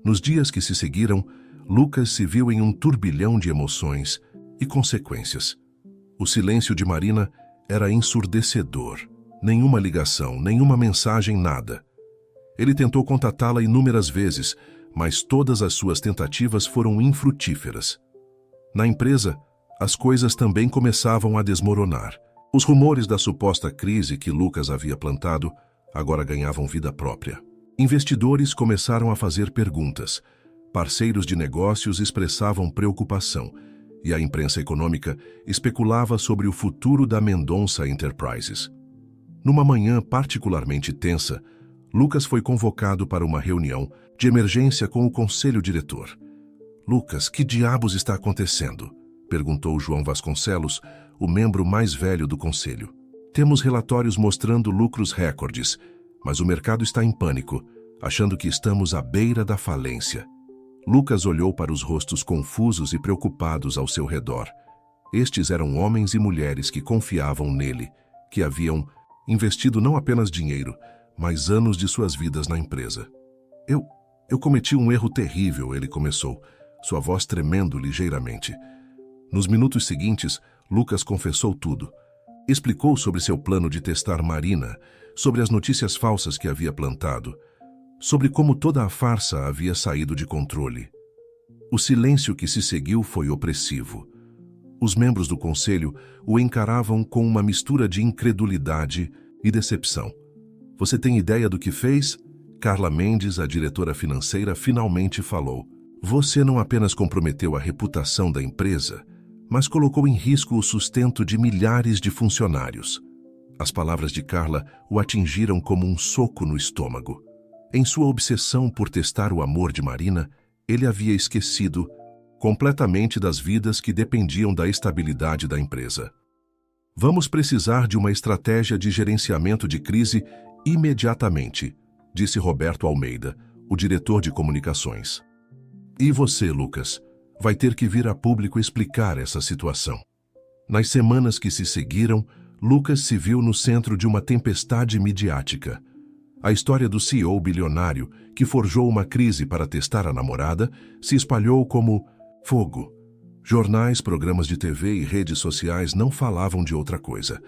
Nos dias que se seguiram, Lucas se viu em um turbilhão de emoções e consequências. O silêncio de Marina era ensurdecedor. Nenhuma ligação, nenhuma mensagem, nada. Ele tentou contatá-la inúmeras vezes, mas todas as suas tentativas foram infrutíferas. Na empresa, as coisas também começavam a desmoronar. Os rumores da suposta crise que Lucas havia plantado agora ganhavam vida própria. Investidores começaram a fazer perguntas. Parceiros de negócios expressavam preocupação. E a imprensa econômica especulava sobre o futuro da Mendonça Enterprises. Numa manhã particularmente tensa, Lucas foi convocado para uma reunião de emergência com o conselho diretor. Lucas, que diabos está acontecendo? Perguntou João Vasconcelos, o membro mais velho do conselho. Temos relatórios mostrando lucros recordes, mas o mercado está em pânico, achando que estamos à beira da falência. Lucas olhou para os rostos confusos e preocupados ao seu redor. Estes eram homens e mulheres que confiavam nele, que haviam investido não apenas dinheiro, mas anos de suas vidas na empresa. Eu cometi um erro terrível, ele começou, sua voz tremendo ligeiramente. Nos minutos seguintes, Lucas confessou tudo. Explicou sobre seu plano de testar Marina, sobre as notícias falsas que havia plantado, sobre como toda a farsa havia saído de controle. O silêncio que se seguiu foi opressivo. Os membros do conselho o encaravam com uma mistura de incredulidade e decepção. Você tem ideia do que fez? Carla Mendes, a diretora financeira, finalmente falou. Você não apenas comprometeu a reputação da empresa, mas colocou em risco o sustento de milhares de funcionários. As palavras de Carla o atingiram como um soco no estômago. Em sua obsessão por testar o amor de Marina, ele havia esquecido completamente das vidas que dependiam da estabilidade da empresa. Vamos precisar de uma estratégia de gerenciamento de crise imediatamente, disse Roberto Almeida, o diretor de comunicações. E você, Lucas, vai ter que vir a público explicar essa situação. Nas semanas que se seguiram, Lucas se viu no centro de uma tempestade midiática. A história do CEO bilionário, que forjou uma crise para testar a namorada, se espalhou como fogo. Jornais, programas de TV e redes sociais não falavam de outra coisa.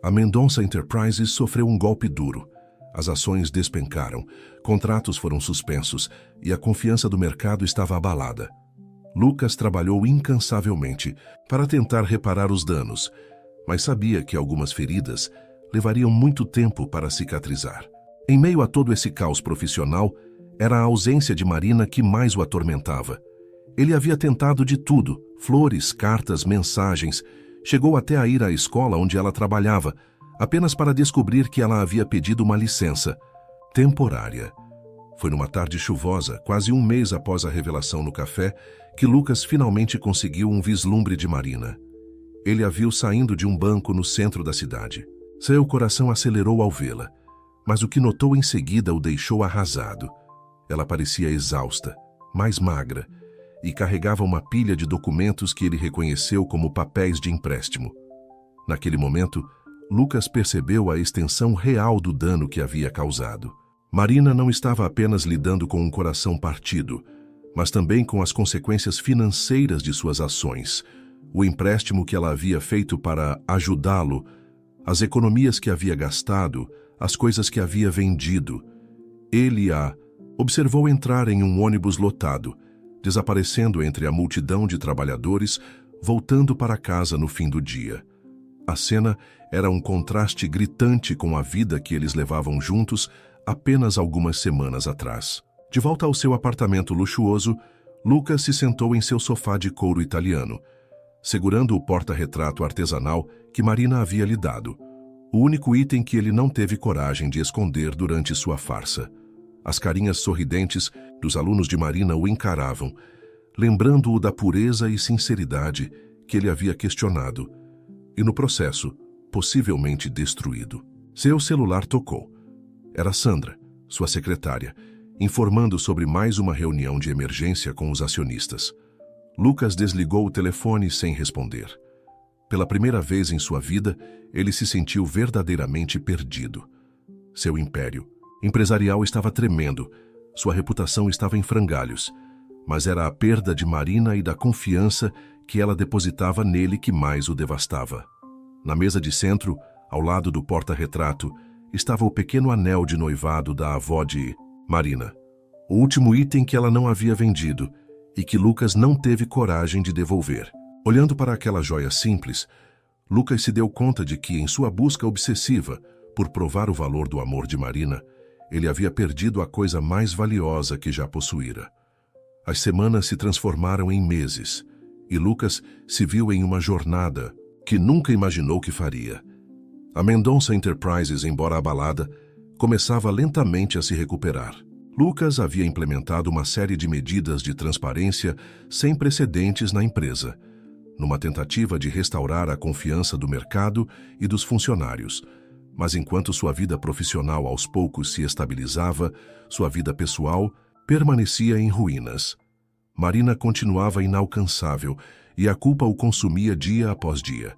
A Mendonça Enterprises sofreu um golpe duro. As ações despencaram, contratos foram suspensos e a confiança do mercado estava abalada. Lucas trabalhou incansavelmente para tentar reparar os danos, mas sabia que algumas feridas levariam muito tempo para cicatrizar. Em meio a todo esse caos profissional, era a ausência de Marina que mais o atormentava. Ele havia tentado de tudo, flores, cartas, mensagens, chegou até a ir à escola onde ela trabalhava, apenas para descobrir que ela havia pedido uma licença temporária. Foi numa tarde chuvosa, quase um mês após a revelação no café, que Lucas finalmente conseguiu um vislumbre de Marina. Ele a viu saindo de um banco no centro da cidade. Seu coração acelerou ao vê-la, mas o que notou em seguida o deixou arrasado. Ela parecia exausta, mais magra, e carregava uma pilha de documentos que ele reconheceu como papéis de empréstimo. Naquele momento, Lucas percebeu a extensão real do dano que havia causado. Marina não estava apenas lidando com um coração partido, mas também com as consequências financeiras de suas ações, o empréstimo que ela havia feito para ajudá-lo, as economias que havia gastado, as coisas que havia vendido. Ele a observou entrar em um ônibus lotado, desaparecendo entre a multidão de trabalhadores, voltando para casa no fim do dia. A cena era um contraste gritante com a vida que eles levavam juntos apenas algumas semanas atrás. De volta ao seu apartamento luxuoso, Lucas se sentou em seu sofá de couro italiano, segurando o porta-retrato artesanal que Marina havia lhe dado, o único item que ele não teve coragem de esconder durante sua farsa. As carinhas sorridentes dos alunos de Marina o encaravam, lembrando-o da pureza e sinceridade que ele havia questionado, e no processo, possivelmente destruído. Seu celular tocou. Era Sandra, sua secretária, informando sobre mais uma reunião de emergência com os acionistas. Lucas desligou o telefone sem responder. Pela primeira vez em sua vida, ele se sentiu verdadeiramente perdido. Seu império empresarial estava tremendo, sua reputação estava em frangalhos, mas era a perda de Marina e da confiança que ela depositava nele que mais o devastava. Na mesa de centro, ao lado do porta-retrato, estava o pequeno anel de noivado da avó de Marina, o último item que ela não havia vendido e que Lucas não teve coragem de devolver. Olhando para aquela joia simples, Lucas se deu conta de que, em sua busca obsessiva por provar o valor do amor de Marina, ele havia perdido a coisa mais valiosa que já possuíra. As semanas se transformaram em meses, e Lucas se viu em uma jornada que nunca imaginou que faria. A Mendonça Enterprises, embora abalada, começava lentamente a se recuperar. Lucas havia implementado uma série de medidas de transparência sem precedentes na empresa. numa tentativa de restaurar a confiança do mercado e dos funcionários. Mas enquanto sua vida profissional aos poucos se estabilizava, sua vida pessoal permanecia em ruínas. Marina continuava inalcançável e a culpa o consumia dia após dia.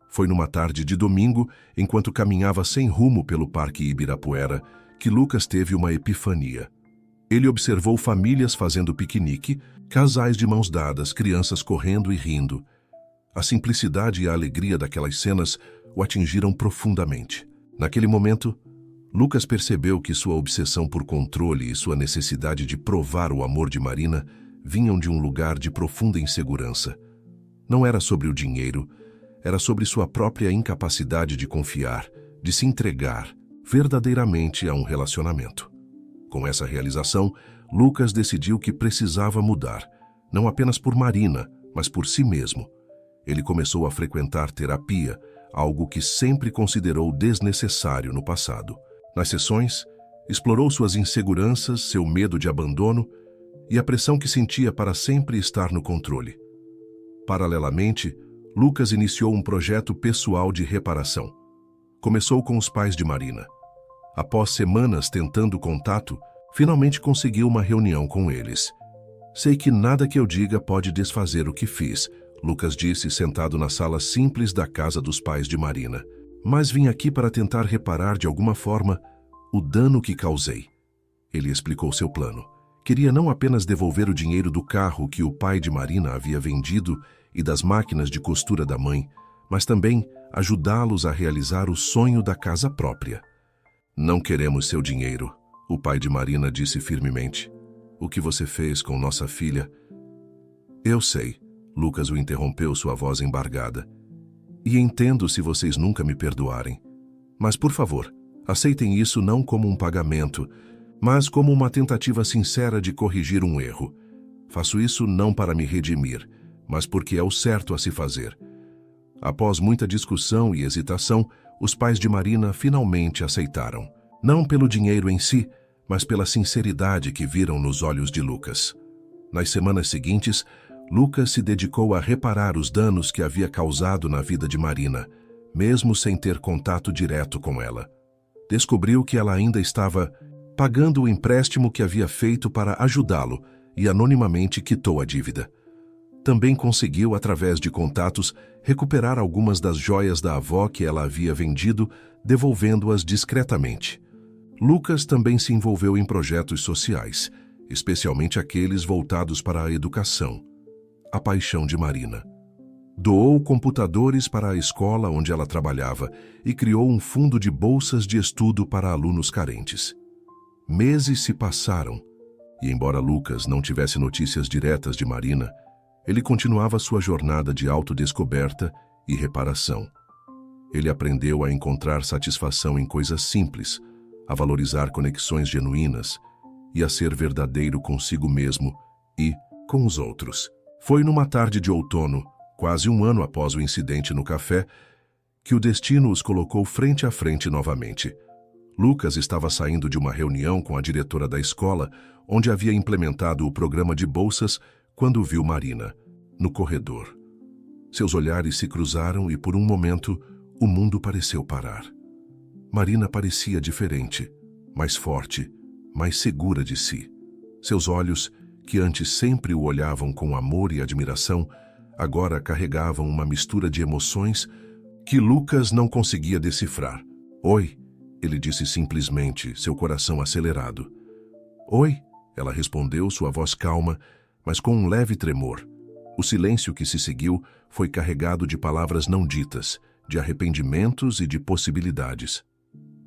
Foi numa tarde de domingo, enquanto caminhava sem rumo pelo Parque Ibirapuera, que Lucas teve uma epifania. Ele observou famílias fazendo piquenique, casais de mãos dadas, crianças correndo e rindo. A simplicidade e a alegria daquelas cenas o atingiram profundamente. Naquele momento, Lucas percebeu que sua obsessão por controle e sua necessidade de provar o amor de Marina vinham de um lugar de profunda insegurança. Não era sobre o dinheiro, era sobre sua própria incapacidade de confiar, de se entregar verdadeiramente a um relacionamento. Com essa realização, Lucas decidiu que precisava mudar, não apenas por Marina, mas por si mesmo. Ele começou a frequentar terapia, algo que sempre considerou desnecessário no passado. Nas sessões, explorou suas inseguranças, seu medo de abandono e a pressão que sentia para sempre estar no controle. Paralelamente, Lucas iniciou um projeto pessoal de reparação. Começou com os pais de Marina. Após semanas tentando contato, finalmente conseguiu uma reunião com eles. Sei que nada que eu diga pode desfazer o que fiz, Lucas disse sentado na sala simples da casa dos pais de Marina. Mas vim aqui para tentar reparar de alguma forma o dano que causei. Ele explicou seu plano. Queria não apenas devolver o dinheiro do carro que o pai de Marina havia vendido e das máquinas de costura da mãe, mas também ajudá-los a realizar o sonho da casa própria. Não queremos seu dinheiro, o pai de Marina disse firmemente. O que você fez com nossa filha? Eu sei, Lucas o interrompeu, sua voz embargada. E entendo se vocês nunca me perdoarem. Mas, por favor, aceitem isso não como um pagamento, mas como uma tentativa sincera de corrigir um erro. Faço isso não para me redimir, mas porque é o certo a se fazer. Após muita discussão e hesitação, os pais de Marina finalmente aceitaram. Não pelo dinheiro em si, mas pela sinceridade que viram nos olhos de Lucas. Nas semanas seguintes, Lucas se dedicou a reparar os danos que havia causado na vida de Marina, mesmo sem ter contato direto com ela. Descobriu que ela ainda estava pagando o empréstimo que havia feito para ajudá-lo e anonimamente quitou a dívida. Também conseguiu, através de contatos, recuperar algumas das joias da avó que ela havia vendido, devolvendo-as discretamente. Lucas também se envolveu em projetos sociais, especialmente aqueles voltados para a educação. A paixão de Marina. Doou computadores para a escola onde ela trabalhava e criou um fundo de bolsas de estudo para alunos carentes. Meses se passaram e, embora Lucas não tivesse notícias diretas de Marina, ele continuava sua jornada de autodescoberta e reparação. Ele aprendeu a encontrar satisfação em coisas simples, a valorizar conexões genuínas e a ser verdadeiro consigo mesmo e com os outros. Foi numa tarde de outono, quase um ano após o incidente no café, que o destino os colocou frente a frente novamente. Lucas estava saindo de uma reunião com a diretora da escola, onde havia implementado o programa de bolsas, quando viu Marina, no corredor. Seus olhares se cruzaram e, por um momento, o mundo pareceu parar. Marina parecia diferente, mais forte, mais segura de si. Seus olhos, que antes sempre o olhavam com amor e admiração, agora carregavam uma mistura de emoções que Lucas não conseguia decifrar. Oi, ele disse simplesmente, seu coração acelerado. Oi, ela respondeu, sua voz calma, mas com um leve tremor. O silêncio que se seguiu foi carregado de palavras não ditas, de arrependimentos e de possibilidades.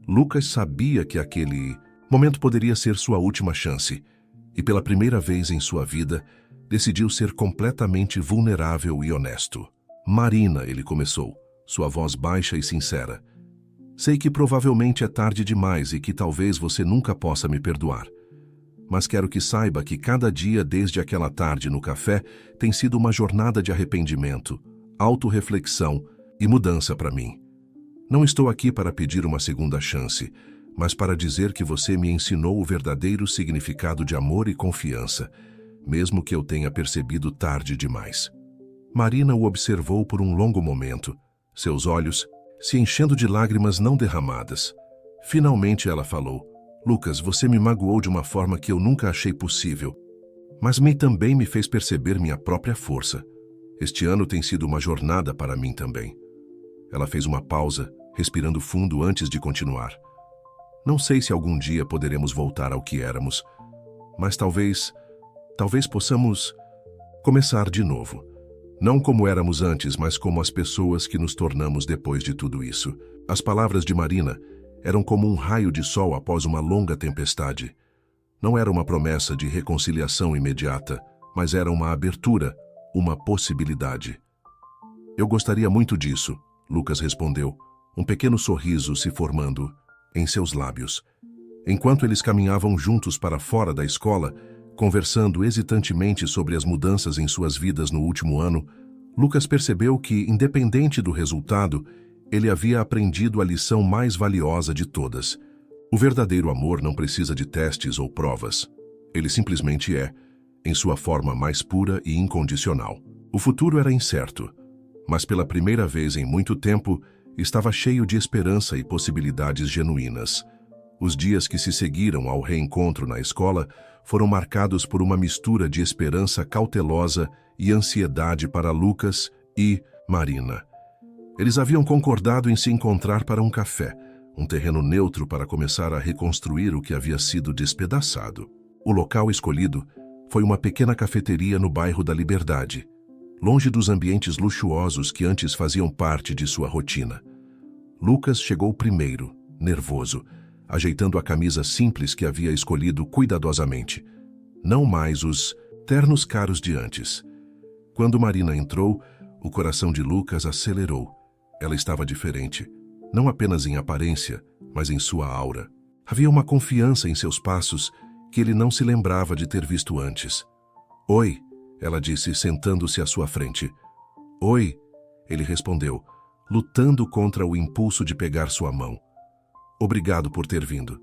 Lucas sabia que aquele momento poderia ser sua última chance, e pela primeira vez em sua vida, decidiu ser completamente vulnerável e honesto. Marina, ele começou, sua voz baixa e sincera. Sei que provavelmente é tarde demais e que talvez você nunca possa me perdoar. Mas quero que saiba que cada dia desde aquela tarde no café tem sido uma jornada de arrependimento, autorreflexão e mudança para mim. Não estou aqui para pedir uma segunda chance, mas para dizer que você me ensinou o verdadeiro significado de amor e confiança, mesmo que eu tenha percebido tarde demais. Marina o observou por um longo momento, seus olhos se enchendo de lágrimas não derramadas. Finalmente ela falou: Lucas, você me magoou de uma forma que eu nunca achei possível, mas também me fez perceber minha própria força. Este ano tem sido uma jornada para mim também. Ela fez uma pausa, respirando fundo antes de continuar. Não sei se algum dia poderemos voltar ao que éramos, mas talvez possamos começar de novo. Não como éramos antes, mas como as pessoas que nos tornamos depois de tudo isso. As palavras de Marina eram como um raio de sol após uma longa tempestade. Não era uma promessa de reconciliação imediata, mas era uma abertura, uma possibilidade. Eu gostaria muito disso, Lucas respondeu, um pequeno sorriso se formando em seus lábios. Enquanto eles caminhavam juntos para fora da escola, conversando hesitantemente sobre as mudanças em suas vidas no último ano, Lucas percebeu que, independente do resultado, ele havia aprendido a lição mais valiosa de todas. O verdadeiro amor não precisa de testes ou provas. Ele simplesmente é, em sua forma mais pura e incondicional. O futuro era incerto, mas pela primeira vez em muito tempo, estava cheio de esperança e possibilidades genuínas. Os dias que se seguiram ao reencontro na escola foram marcados por uma mistura de esperança cautelosa e ansiedade para Lucas e Marina. Eles haviam concordado em se encontrar para um café, um terreno neutro para começar a reconstruir o que havia sido despedaçado. O local escolhido foi uma pequena cafeteria no bairro da Liberdade, longe dos ambientes luxuosos que antes faziam parte de sua rotina. Lucas chegou primeiro, nervoso, ajeitando a camisa simples que havia escolhido cuidadosamente. Não mais os ternos caros de antes. Quando Marina entrou, o coração de Lucas acelerou. Ela estava diferente, não apenas em aparência, mas em sua aura. Havia uma confiança em seus passos que ele não se lembrava de ter visto antes. Oi, ela disse, sentando-se à sua frente. Oi, ele respondeu, lutando contra o impulso de pegar sua mão. Obrigado por ter vindo.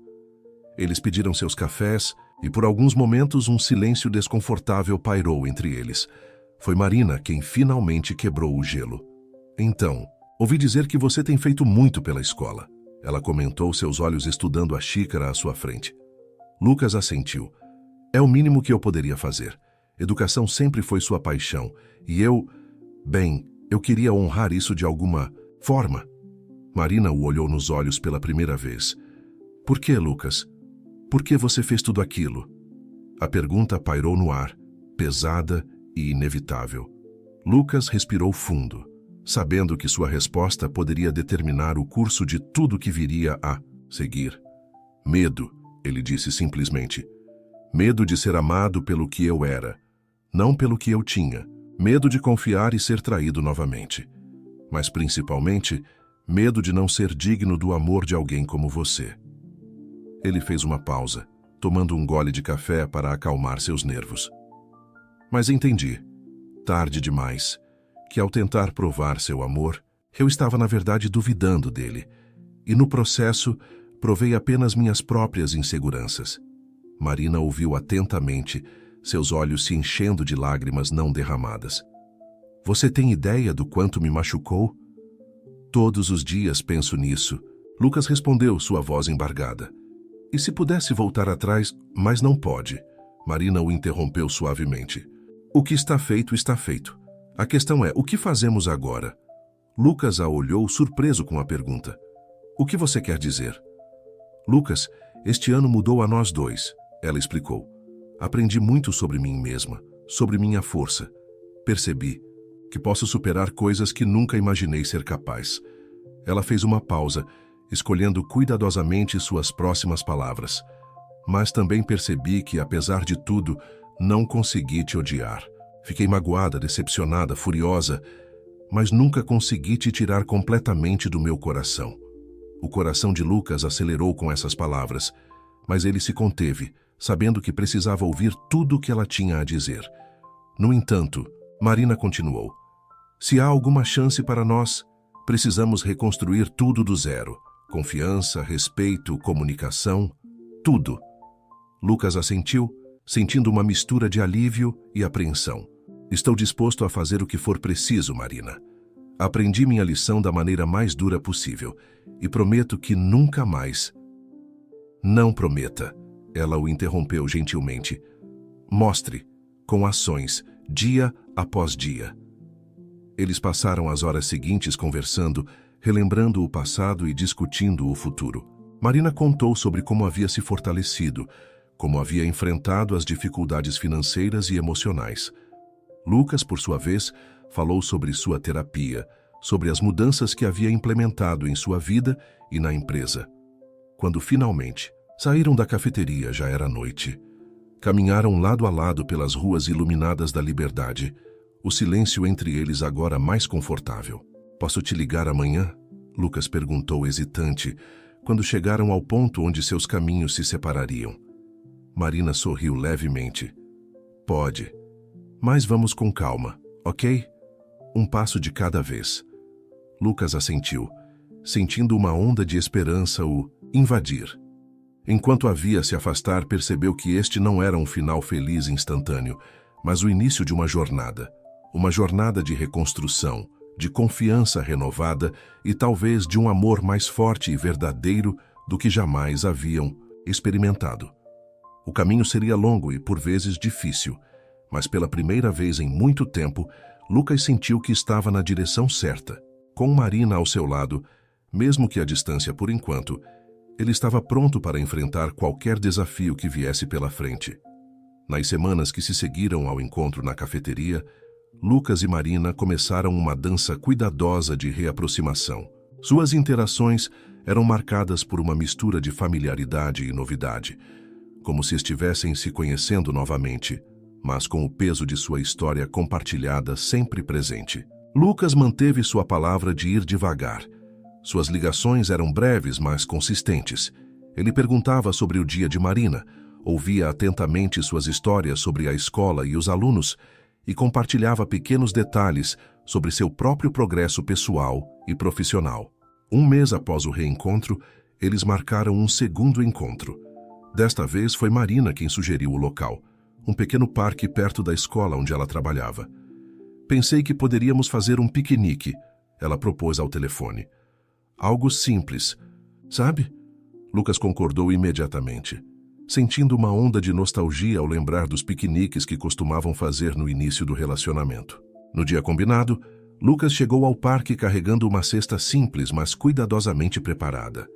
Eles pediram seus cafés e por alguns momentos um silêncio desconfortável pairou entre eles. Foi Marina quem finalmente quebrou o gelo. Então, ouvi dizer que você tem feito muito pela escola. Ela comentou, seus olhos estudando a xícara à sua frente. Lucas assentiu. É o mínimo que eu poderia fazer. Educação sempre foi sua paixão e eu queria honrar isso de alguma forma. Marina o olhou nos olhos pela primeira vez. Por que, Lucas? Por que você fez tudo aquilo? A pergunta pairou no ar, pesada e inevitável. Lucas respirou fundo, sabendo que sua resposta poderia determinar o curso de tudo que viria a seguir. Medo, ele disse simplesmente. Medo de ser amado pelo que eu era, não pelo que eu tinha. Medo de confiar e ser traído novamente. Mas principalmente, medo de não ser digno do amor de alguém como você. Ele fez uma pausa, tomando um gole de café para acalmar seus nervos. Mas entendi, tarde demais, que ao tentar provar seu amor, eu estava na verdade duvidando dele, e no processo provei apenas minhas próprias inseguranças. Marina ouviu atentamente, seus olhos se enchendo de lágrimas não derramadas. Você tem ideia do quanto me machucou? Todos os dias penso nisso. Lucas respondeu, sua voz embargada. E se pudesse voltar atrás, mas não pode. Marina o interrompeu suavemente. O que está feito, está feito. A questão é, o que fazemos agora? Lucas a olhou surpreso com a pergunta. O que você quer dizer? Lucas, este ano mudou a nós dois, ela explicou. Aprendi muito sobre mim mesma, sobre minha força. Percebi que posso superar coisas que nunca imaginei ser capaz. Ela fez uma pausa, escolhendo cuidadosamente suas próximas palavras. Mas também percebi que, apesar de tudo, não consegui te odiar. Fiquei magoada, decepcionada, furiosa, mas nunca consegui te tirar completamente do meu coração. O coração de Lucas acelerou com essas palavras, mas ele se conteve, sabendo que precisava ouvir tudo o que ela tinha a dizer. No entanto, Marina continuou. Se há alguma chance para nós, precisamos reconstruir tudo do zero. Confiança, respeito, comunicação, tudo. Lucas assentiu, sentindo uma mistura de alívio e apreensão. Estou disposto a fazer o que for preciso, Marina. Aprendi minha lição da maneira mais dura possível e prometo que nunca mais... Não prometa, ela o interrompeu gentilmente. Mostre, com ações, dia após dia. Eles passaram as horas seguintes conversando, relembrando o passado e discutindo o futuro. Marina contou sobre como havia se fortalecido, como havia enfrentado as dificuldades financeiras e emocionais. Lucas, por sua vez, falou sobre sua terapia, sobre as mudanças que havia implementado em sua vida e na empresa. Quando finalmente saíram da cafeteria, já era noite. Caminharam lado a lado pelas ruas iluminadas da Liberdade, o silêncio entre eles agora mais confortável. Posso te ligar amanhã? Lucas perguntou hesitante, quando chegaram ao ponto onde seus caminhos se separariam. Marina sorriu levemente. Pode, mas vamos com calma, ok? Um passo de cada vez. Lucas assentiu, sentindo uma onda de esperança o invadir. Enquanto havia se afastar, percebeu que este não era um final feliz instantâneo, mas o início de uma jornada de reconstrução, de confiança renovada e talvez de um amor mais forte e verdadeiro do que jamais haviam experimentado. O caminho seria longo e, por vezes, difícil, mas pela primeira vez em muito tempo, Lucas sentiu que estava na direção certa. Com Marina ao seu lado, mesmo que à distância por enquanto, ele estava pronto para enfrentar qualquer desafio que viesse pela frente. Nas semanas que se seguiram ao encontro na cafeteria, Lucas e Marina começaram uma dança cuidadosa de reaproximação. Suas interações eram marcadas por uma mistura de familiaridade e novidade, como se estivessem se conhecendo novamente, mas com o peso de sua história compartilhada sempre presente. Lucas manteve sua palavra de ir devagar. Suas ligações eram breves, mas consistentes. Ele perguntava sobre o dia de Marina, ouvia atentamente suas histórias sobre a escola e os alunos e compartilhava pequenos detalhes sobre seu próprio progresso pessoal e profissional. Um mês após o reencontro, eles marcaram um segundo encontro. Desta vez foi Marina quem sugeriu o local, um pequeno parque perto da escola onde ela trabalhava. Pensei que poderíamos fazer um piquenique, ela propôs ao telefone. Algo simples, sabe? Lucas concordou imediatamente, sentindo uma onda de nostalgia ao lembrar dos piqueniques que costumavam fazer no início do relacionamento. No dia combinado, Lucas chegou ao parque carregando uma cesta simples, mas cuidadosamente preparada.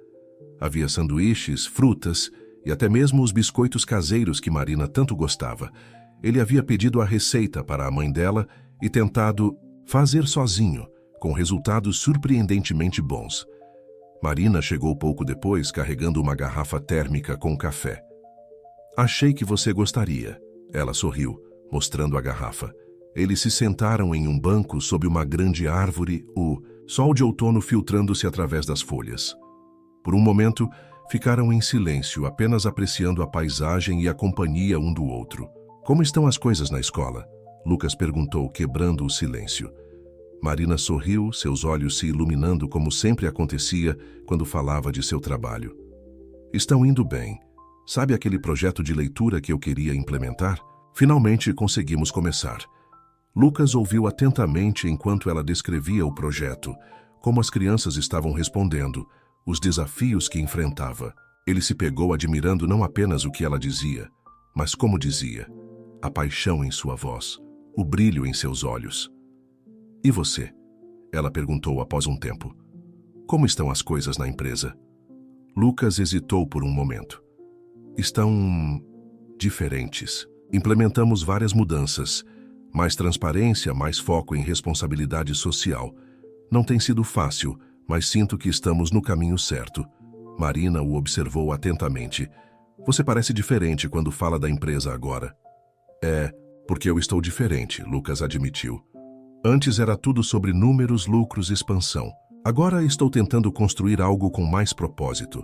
Havia sanduíches, frutas e até mesmo os biscoitos caseiros que Marina tanto gostava. Ele havia pedido a receita para a mãe dela e tentado fazer sozinho, com resultados surpreendentemente bons. Marina chegou pouco depois carregando uma garrafa térmica com café. Achei que você gostaria. Ela sorriu, mostrando a garrafa. Eles se sentaram em um banco sob uma grande árvore, o sol de outono filtrando-se através das folhas. Por um momento, ficaram em silêncio, apenas apreciando a paisagem e a companhia um do outro. Como estão as coisas na escola? Lucas perguntou, quebrando o silêncio. Marina sorriu, seus olhos se iluminando como sempre acontecia quando falava de seu trabalho. Estão indo bem. Sabe aquele projeto de leitura que eu queria implementar? Finalmente conseguimos começar. Lucas ouviu atentamente enquanto ela descrevia o projeto, como as crianças estavam respondendo, os desafios que enfrentava. Ele se pegou admirando não apenas o que ela dizia, mas como dizia, a paixão em sua voz, o brilho em seus olhos. E você? Ela perguntou após um tempo. Como estão as coisas na empresa? Lucas hesitou por um momento. Estão diferentes. Implementamos várias mudanças. Mais transparência, mais foco em responsabilidade social. Não tem sido fácil, mas sinto que estamos no caminho certo. Marina o observou atentamente. Você parece diferente quando fala da empresa agora. É, porque eu estou diferente, Lucas admitiu. Antes era tudo sobre números, lucros e expansão. Agora estou tentando construir algo com mais propósito.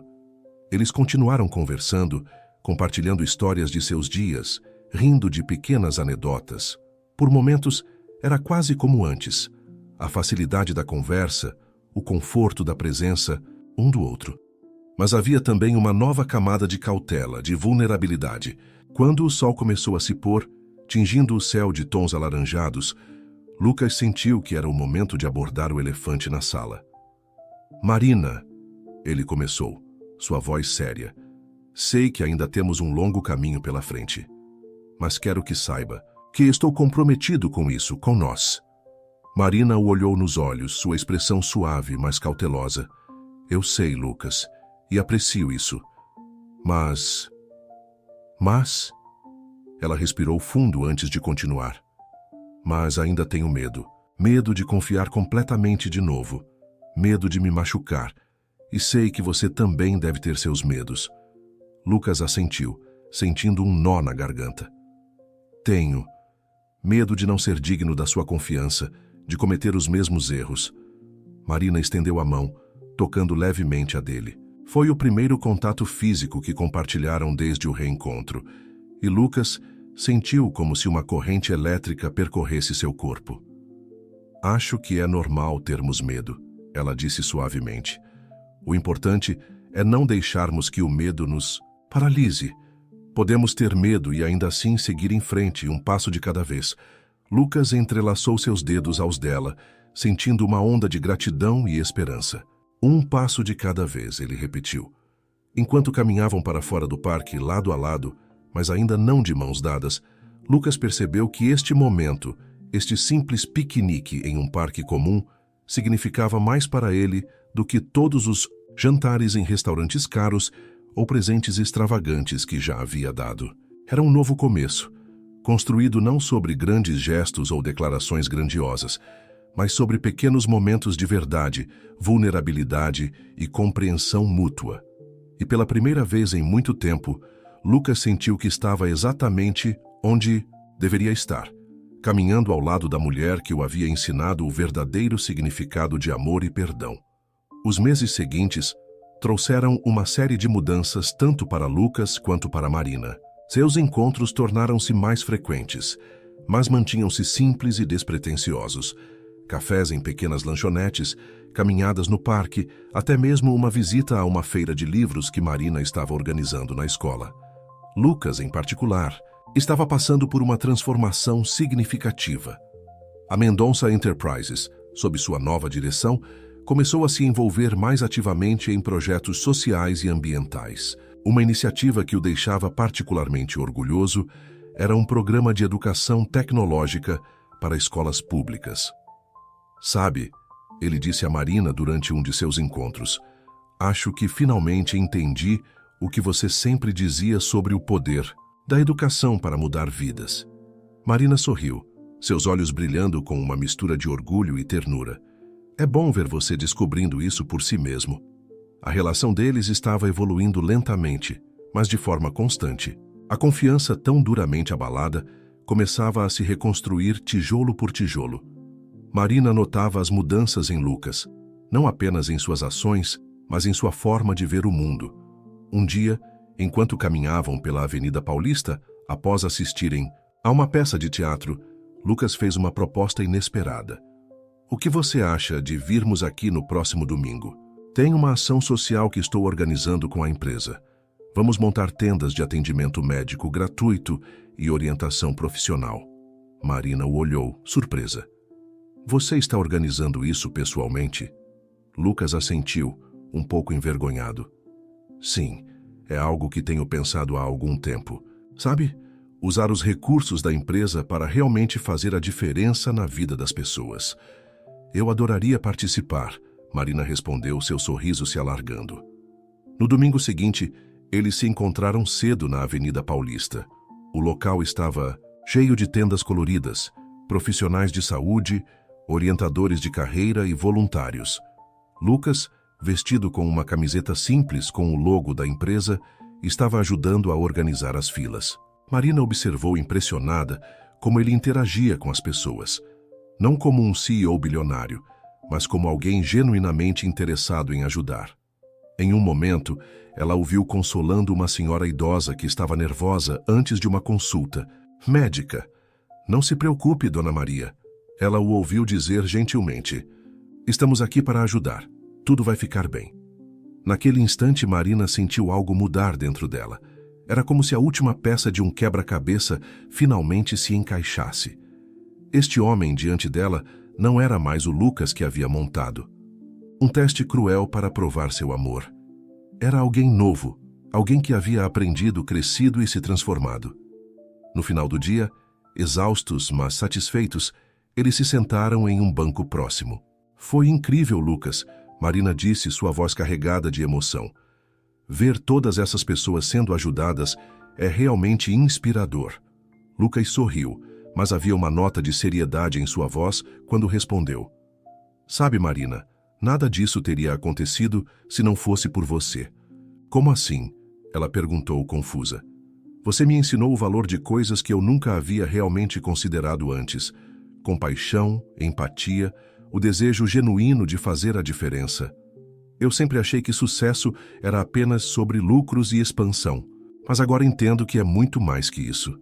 Eles continuaram conversando, compartilhando histórias de seus dias, rindo de pequenas anedotas. Por momentos, era quase como antes. A facilidade da conversa, o conforto da presença um do outro. Mas havia também uma nova camada de cautela, de vulnerabilidade. Quando o sol começou a se pôr, tingindo o céu de tons alaranjados, Lucas sentiu que era o momento de abordar o elefante na sala. Marina, ele começou, sua voz séria. Sei que ainda temos um longo caminho pela frente. Mas quero que saiba que estou comprometido com isso, com nós. Marina o olhou nos olhos, sua expressão suave, mas cautelosa. Eu sei, Lucas, e aprecio isso. Mas... Ela respirou fundo antes de continuar. Mas ainda tenho medo. Medo de confiar completamente de novo. Medo de me machucar. E sei que você também deve ter seus medos. Lucas assentiu, sentindo um nó na garganta. Tenho. Medo de não ser digno da sua confiança, de cometer os mesmos erros. Marina estendeu a mão, tocando levemente a dele. Foi o primeiro contato físico que compartilharam desde o reencontro, e Lucas sentiu como se uma corrente elétrica percorresse seu corpo. Acho que é normal termos medo, ela disse suavemente. O importante é não deixarmos que o medo nos paralise. Podemos ter medo e ainda assim seguir em frente, um passo de cada vez. Lucas entrelaçou seus dedos aos dela, sentindo uma onda de gratidão e esperança. Um passo de cada vez, ele repetiu. Enquanto caminhavam para fora do parque, lado a lado, mas ainda não de mãos dadas, Lucas percebeu que este momento, este simples piquenique em um parque comum, significava mais para ele do que todos os jantares em restaurantes caros ou presentes extravagantes que já havia dado. Era um novo começo, construído não sobre grandes gestos ou declarações grandiosas, mas sobre pequenos momentos de verdade, vulnerabilidade e compreensão mútua. E pela primeira vez em muito tempo, Lucas sentiu que estava exatamente onde deveria estar, caminhando ao lado da mulher que o havia ensinado o verdadeiro significado de amor e perdão. Os meses seguintes trouxeram uma série de mudanças tanto para Lucas quanto para Marina. Seus encontros tornaram-se mais frequentes, mas mantinham-se simples e despretensiosos. Cafés em pequenas lanchonetes, caminhadas no parque, até mesmo uma visita a uma feira de livros que Marina estava organizando na escola. Lucas, em particular, estava passando por uma transformação significativa. A Mendonça Enterprises, sob sua nova direção, começou a se envolver mais ativamente em projetos sociais e ambientais. Uma iniciativa que o deixava particularmente orgulhoso era um programa de educação tecnológica para escolas públicas. Sabe, ele disse a Marina durante um de seus encontros, acho que finalmente entendi o que você sempre dizia sobre o poder da educação para mudar vidas. Marina sorriu, seus olhos brilhando com uma mistura de orgulho e ternura. É bom ver você descobrindo isso por si mesmo. A relação deles estava evoluindo lentamente, mas de forma constante. A confiança tão duramente abalada começava a se reconstruir tijolo por tijolo. Marina notava as mudanças em Lucas, não apenas em suas ações, mas em sua forma de ver o mundo. Um dia, enquanto caminhavam pela Avenida Paulista, após assistirem a uma peça de teatro, Lucas fez uma proposta inesperada. O que você acha de virmos aqui no próximo domingo? Tem uma ação social que estou organizando com a empresa. Vamos montar tendas de atendimento médico gratuito e orientação profissional. Marina o olhou, surpresa. Você está organizando isso pessoalmente? Lucas assentiu, um pouco envergonhado. Sim, é algo que tenho pensado há algum tempo. Sabe, usar os recursos da empresa para realmente fazer a diferença na vida das pessoas. Eu adoraria participar, Marina respondeu, seu sorriso se alargando. No domingo seguinte, eles se encontraram cedo na Avenida Paulista. O local estava cheio de tendas coloridas, profissionais de saúde, orientadores de carreira e voluntários. Lucas, vestido com uma camiseta simples com o logo da empresa, estava ajudando a organizar as filas. Marina observou impressionada como ele interagia com as pessoas, não como um CEO bilionário, mas como alguém genuinamente interessado em ajudar. Em um momento, ela o viu consolando uma senhora idosa que estava nervosa antes de uma consulta médica. Não se preocupe, Dona Maria. Ela o ouviu dizer gentilmente. Estamos aqui para ajudar. Tudo vai ficar bem. Naquele instante, Marina sentiu algo mudar dentro dela. Era como se a última peça de um quebra-cabeça finalmente se encaixasse. Este homem diante dela não era mais o Lucas que havia montado. Um teste cruel para provar seu amor. Era alguém novo, alguém que havia aprendido, crescido e se transformado. No final do dia, exaustos, mas satisfeitos, eles se sentaram em um banco próximo. Foi incrível, Lucas, Marina disse, sua voz carregada de emoção. Ver todas essas pessoas sendo ajudadas é realmente inspirador. Lucas sorriu, mas havia uma nota de seriedade em sua voz quando respondeu. Sabe, Marina, nada disso teria acontecido se não fosse por você. Como assim? Ela perguntou confusa. Você me ensinou o valor de coisas que eu nunca havia realmente considerado antes. Compaixão, empatia, o desejo genuíno de fazer a diferença. Eu sempre achei que sucesso era apenas sobre lucros e expansão, mas agora entendo que é muito mais que isso.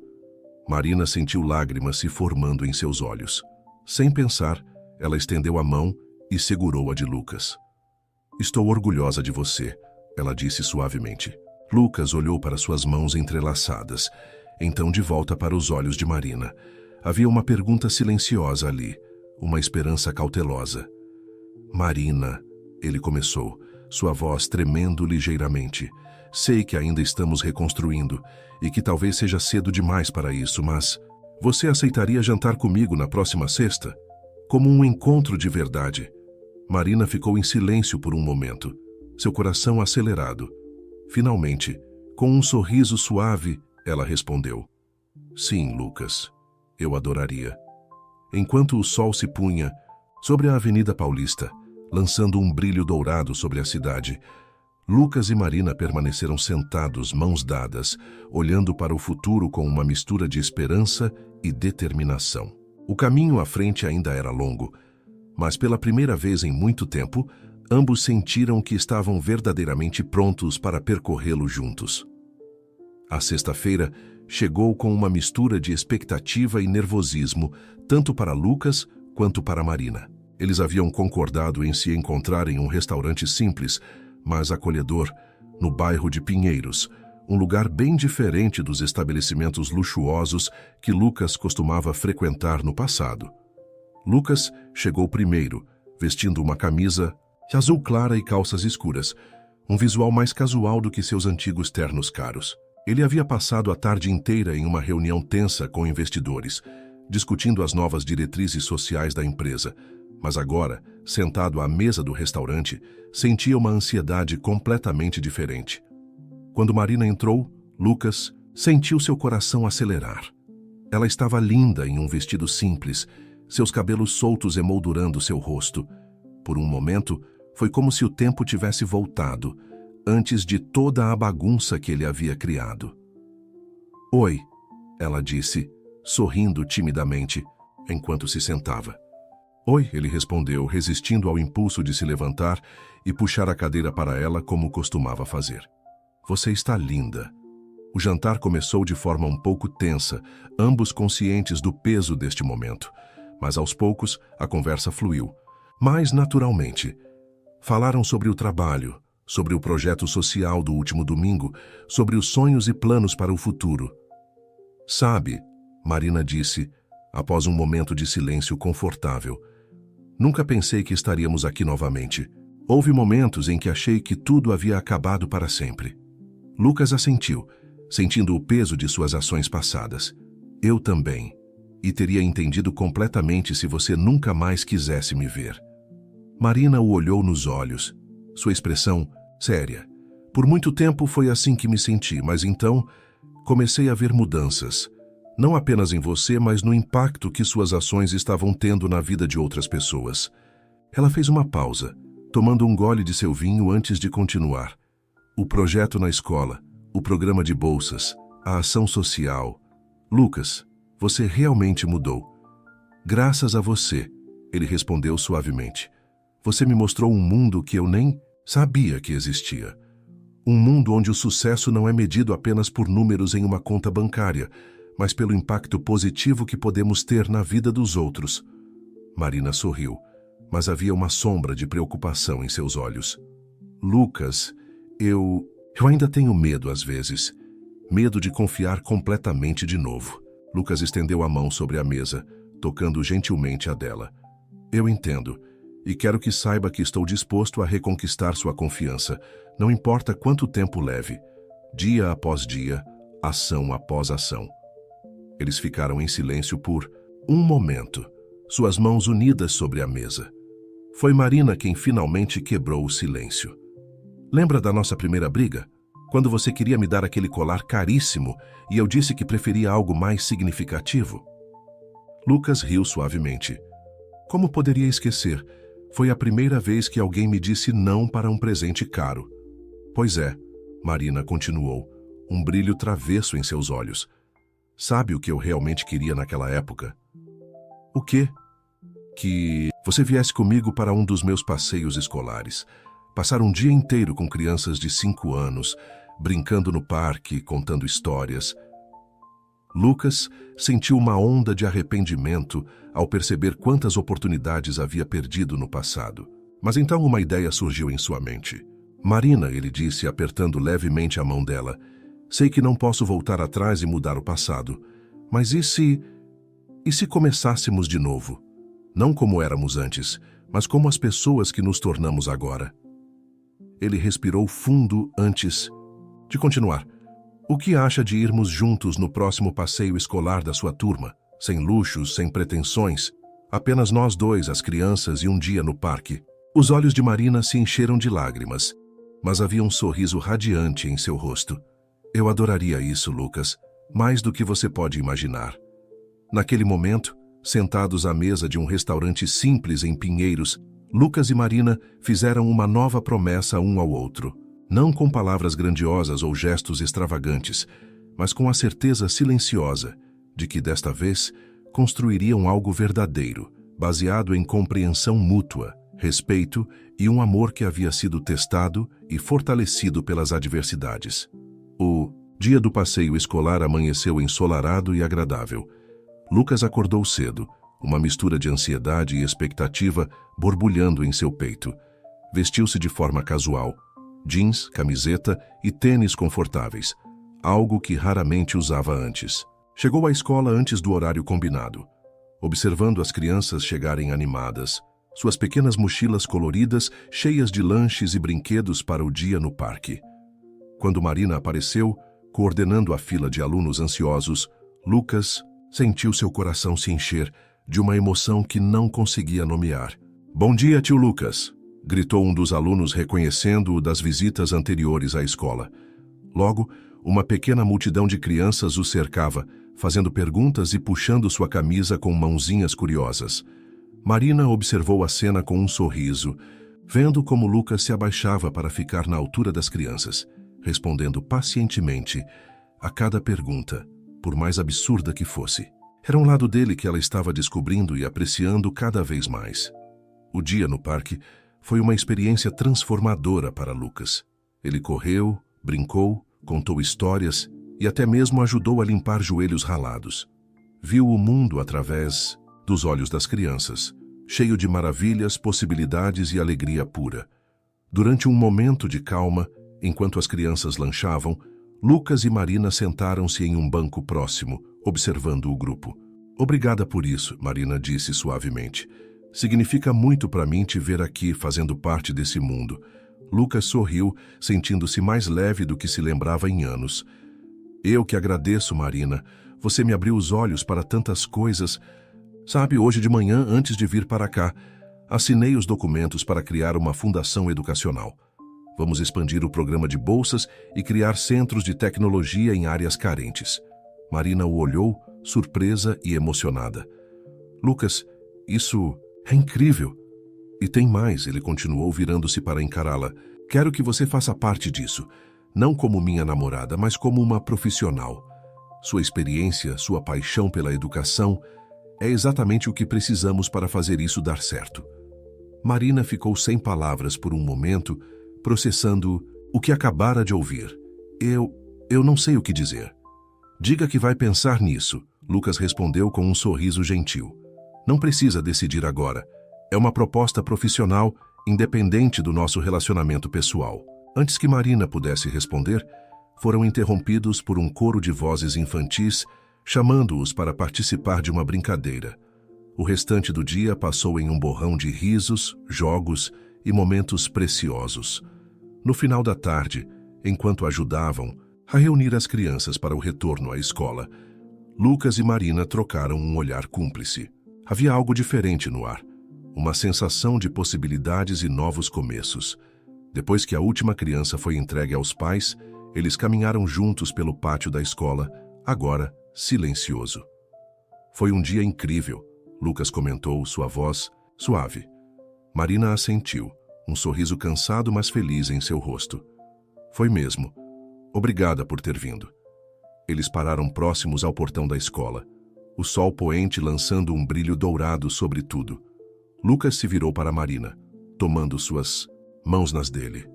Marina sentiu lágrimas se formando em seus olhos. Sem pensar, ela estendeu a mão e segurou a de Lucas. Estou orgulhosa de você, ela disse suavemente. Lucas olhou para suas mãos entrelaçadas, então de volta para os olhos de Marina. Havia uma pergunta silenciosa ali, uma esperança cautelosa. Marina, ele começou, sua voz tremendo ligeiramente. Sei que ainda estamos reconstruindo e que talvez seja cedo demais para isso, mas você aceitaria jantar comigo na próxima sexta? Como um encontro de verdade. Marina ficou em silêncio por um momento, seu coração acelerado. Finalmente, com um sorriso suave, ela respondeu. Sim, Lucas, eu adoraria. Enquanto o sol se punha sobre a Avenida Paulista, lançando um brilho dourado sobre a cidade, Lucas e Marina permaneceram sentados, mãos dadas, olhando para o futuro com uma mistura de esperança e determinação. O caminho à frente ainda era longo, mas pela primeira vez em muito tempo, ambos sentiram que estavam verdadeiramente prontos para percorrê-lo juntos. A sexta-feira chegou com uma mistura de expectativa e nervosismo, tanto para Lucas quanto para Marina. Eles haviam concordado em se encontrar em um restaurante simples, mas acolhedor, no bairro de Pinheiros, um lugar bem diferente dos estabelecimentos luxuosos que Lucas costumava frequentar no passado. Lucas chegou primeiro, vestindo uma camisa azul clara e calças escuras, um visual mais casual do que seus antigos ternos caros. Ele havia passado a tarde inteira em uma reunião tensa com investidores, discutindo as novas diretrizes sociais da empresa, mas agora, sentado à mesa do restaurante, sentia uma ansiedade completamente diferente. Quando Marina entrou, Lucas sentiu seu coração acelerar. Ela estava linda em um vestido simples, seus cabelos soltos emoldurando seu rosto. Por um momento, foi como se o tempo tivesse voltado, antes de toda a bagunça que ele havia criado. Oi, ela disse, sorrindo timidamente, enquanto se sentava. Oi, ele respondeu, resistindo ao impulso de se levantar e puxar a cadeira para ela como costumava fazer. Você está linda. O jantar começou de forma um pouco tensa, ambos conscientes do peso deste momento, mas aos poucos a conversa fluiu, mais naturalmente. Falaram sobre o trabalho, sobre o projeto social do último domingo, sobre os sonhos e planos para o futuro. Sabe, Marina disse, após um momento de silêncio confortável, nunca pensei que estaríamos aqui novamente. Houve momentos em que achei que tudo havia acabado para sempre. Lucas assentiu, sentindo o peso de suas ações passadas. Eu também. E teria entendido completamente se você nunca mais quisesse me ver. Marina o olhou nos olhos, sua expressão séria. Por muito tempo foi assim que me senti, mas então comecei a ver mudanças. Não apenas em você, mas no impacto que suas ações estavam tendo na vida de outras pessoas. Ela fez uma pausa, tomando um gole de seu vinho antes de continuar. O projeto na escola, o programa de bolsas, a ação social. Lucas, você realmente mudou. Graças a você, ele respondeu suavemente. Você me mostrou um mundo que eu nem sabia que existia. Um mundo onde o sucesso não é medido apenas por números em uma conta bancária, mas pelo impacto positivo que podemos ter na vida dos outros. Marina sorriu, mas havia uma sombra de preocupação em seus olhos. Lucas, eu ainda tenho medo às vezes. medo de confiar completamente de novo. Lucas estendeu a mão sobre a mesa, tocando gentilmente a dela. Eu entendo, e quero que saiba que estou disposto a reconquistar sua confiança, não importa quanto tempo leve, dia após dia, ação após ação. Eles ficaram em silêncio por um momento, suas mãos unidas sobre a mesa. Foi Marina quem finalmente quebrou o silêncio. Lembra da nossa primeira briga? Quando você queria me dar aquele colar caríssimo e eu disse que preferia algo mais significativo? Lucas riu suavemente. Como poderia esquecer? Foi a primeira vez que alguém me disse não para um presente caro. Pois é, Marina continuou, um brilho travesso em seus olhos. Sabe o que eu realmente queria naquela época? O quê? Que você viesse comigo para um dos meus passeios escolares. Passar um dia inteiro com crianças de 5 anos, brincando no parque, contando histórias. Lucas sentiu uma onda de arrependimento ao perceber quantas oportunidades havia perdido no passado. Mas então uma ideia surgiu em sua mente. Marina, ele disse, apertando levemente a mão dela, sei que não posso voltar atrás e mudar o passado, mas e se começássemos de novo? Não como éramos antes, mas como as pessoas que nos tornamos agora. Ele respirou fundo antes de continuar. O que acha de irmos juntos no próximo passeio escolar da sua turma? Sem luxos, sem pretensões, apenas nós dois, as crianças, e um dia no parque. Os olhos de Marina se encheram de lágrimas, mas havia um sorriso radiante em seu rosto. Eu adoraria isso, Lucas, mais do que você pode imaginar. Naquele momento, sentados à mesa de um restaurante simples em Pinheiros, Lucas e Marina fizeram uma nova promessa um ao outro. Não com palavras grandiosas ou gestos extravagantes, mas com a certeza silenciosa de que, desta vez, construiriam algo verdadeiro, baseado em compreensão mútua, respeito e um amor que havia sido testado e fortalecido pelas adversidades. O dia do passeio escolar amanheceu ensolarado e agradável. Lucas acordou cedo, uma mistura de ansiedade e expectativa borbulhando em seu peito. Vestiu-se de forma casual, jeans, camiseta e tênis confortáveis, algo que raramente usava antes. Chegou à escola antes do horário combinado, observando as crianças chegarem animadas, suas pequenas mochilas coloridas cheias de lanches e brinquedos para o dia no parque. Quando Marina apareceu, coordenando a fila de alunos ansiosos, Lucas sentiu seu coração se encher de uma emoção que não conseguia nomear. Bom dia, tio Lucas! Gritou um dos alunos reconhecendo-o das visitas anteriores à escola. Logo, uma pequena multidão de crianças o cercava, fazendo perguntas e puxando sua camisa com mãozinhas curiosas. Marina observou a cena com um sorriso, vendo como Lucas se abaixava para ficar na altura das crianças, respondendo pacientemente a cada pergunta, por mais absurda que fosse. Era um lado dele que ela estava descobrindo e apreciando cada vez mais. O dia no parque foi uma experiência transformadora para Lucas. Ele correu, brincou, contou histórias e até mesmo ajudou a limpar joelhos ralados. Viu o mundo através dos olhos das crianças, cheio de maravilhas, possibilidades e alegria pura. Durante um momento de calma, enquanto as crianças lanchavam, Lucas e Marina sentaram-se em um banco próximo, observando o grupo. Obrigada por isso, Marina disse suavemente. Significa muito para mim te ver aqui fazendo parte desse mundo. Lucas sorriu, sentindo-se mais leve do que se lembrava em anos. Eu que agradeço, Marina. Você me abriu os olhos para tantas coisas. Sabe, hoje de manhã, antes de vir para cá, assinei os documentos para criar uma fundação educacional. Vamos expandir o programa de bolsas e criar centros de tecnologia em áreas carentes. Marina o olhou, surpresa e emocionada. Lucas, isso é incrível. E tem mais, ele continuou virando-se para encará-la. Quero que você faça parte disso, não como minha namorada, mas como uma profissional. Sua experiência, sua paixão pela educação é exatamente o que precisamos para fazer isso dar certo. Marina ficou sem palavras por um momento, processando o que acabara de ouvir. Eu não sei o que dizer. Diga que vai pensar nisso, Lucas respondeu com um sorriso gentil. Não precisa decidir agora. É uma proposta profissional, independente do nosso relacionamento pessoal. Antes que Marina pudesse responder, foram interrompidos por um coro de vozes infantis chamando-os para participar de uma brincadeira. O restante do dia passou em um borrão de risos, jogos e momentos preciosos. No final da tarde, enquanto ajudavam a reunir as crianças para o retorno à escola, Lucas e Marina trocaram um olhar cúmplice. Havia algo diferente no ar, uma sensação de possibilidades e novos começos. Depois que a última criança foi entregue aos pais, eles caminharam juntos pelo pátio da escola, agora silencioso. Foi um dia incrível, Lucas comentou, sua voz suave. Marina assentiu, um sorriso cansado mas feliz em seu rosto. Foi mesmo. Obrigada por ter vindo. Eles pararam próximos ao portão da escola, o sol poente lançando um brilho dourado sobre tudo. Lucas se virou para Marina, tomando suas mãos nas dele.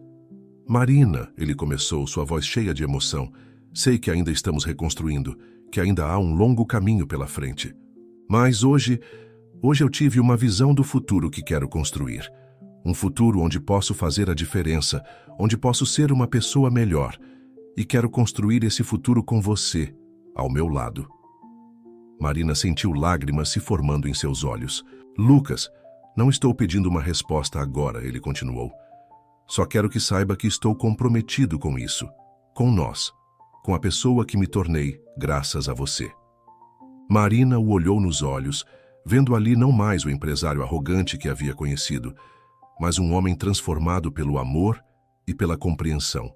Marina, ele começou, sua voz cheia de emoção. Sei que ainda estamos reconstruindo, que ainda há um longo caminho pela frente. Mas hoje eu tive uma visão do futuro que quero construir. Um futuro onde posso fazer a diferença, onde posso ser uma pessoa melhor. E quero construir esse futuro com você, ao meu lado. Marina sentiu lágrimas se formando em seus olhos. Lucas, não estou pedindo uma resposta agora, ele continuou. Só quero que saiba que estou comprometido com isso, com nós, com a pessoa que me tornei graças a você. Marina o olhou nos olhos, vendo ali não mais o empresário arrogante que havia conhecido, mas um homem transformado pelo amor e pela compreensão.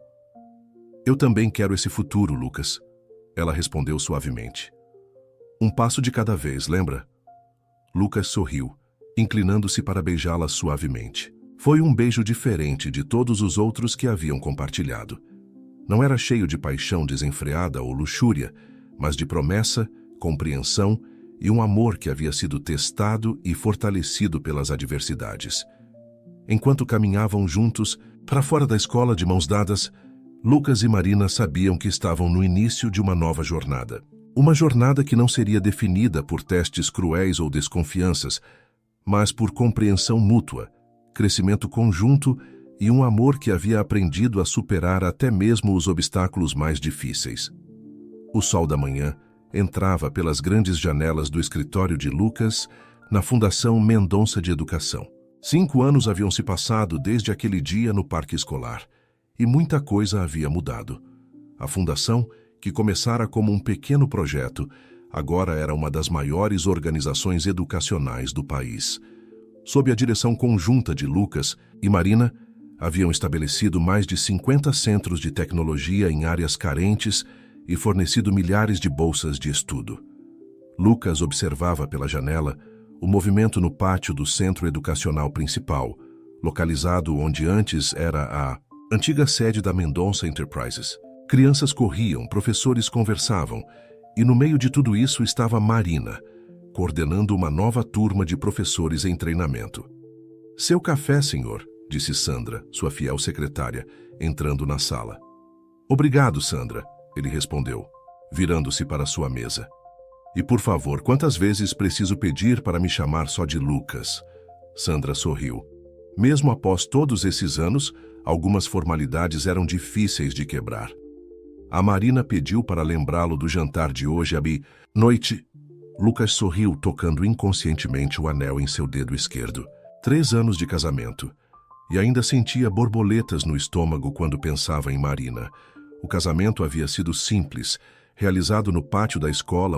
Eu também quero esse futuro, Lucas, ela respondeu suavemente. Um passo de cada vez, lembra? Lucas sorriu, inclinando-se para beijá-la suavemente. Foi um beijo diferente de todos os outros que haviam compartilhado. Não era cheio de paixão desenfreada ou luxúria, mas de promessa, compreensão e um amor que havia sido testado e fortalecido pelas adversidades. Enquanto caminhavam juntos, para fora da escola de mãos dadas, Lucas e Marina sabiam que estavam no início de uma nova jornada. Uma jornada que não seria definida por testes cruéis ou desconfianças, mas por compreensão mútua, crescimento conjunto e um amor que havia aprendido a superar até mesmo os obstáculos mais difíceis. O sol da manhã entrava pelas grandes janelas do escritório de Lucas na Fundação Mendonça de Educação. 5 anos haviam se passado desde aquele dia no parque escolar, e muita coisa havia mudado. A fundação, que começara como um pequeno projeto, agora era uma das maiores organizações educacionais do país. Sob a direção conjunta de Lucas e Marina, haviam estabelecido mais de 50 centros de tecnologia em áreas carentes e fornecido milhares de bolsas de estudo. Lucas observava pela janela o movimento no pátio do centro educacional principal, localizado onde antes era a antiga sede da Mendonça Enterprises. Crianças corriam, professores conversavam, e no meio de tudo isso estava Marina, coordenando uma nova turma de professores em treinamento. Seu café, senhor, disse Sandra, sua fiel secretária, entrando na sala. Obrigado, Sandra, ele respondeu, virando-se para sua mesa. E por favor, quantas vezes preciso pedir para me chamar só de Lucas? Sandra sorriu. Mesmo após todos esses anos, algumas formalidades eram difíceis de quebrar. A Marina pediu para lembrá-lo do jantar de hoje à noite. Lucas sorriu, tocando inconscientemente o anel em seu dedo esquerdo. 3 anos de casamento. E ainda sentia borboletas no estômago quando pensava em Marina. O casamento havia sido simples, realizado no pátio da escola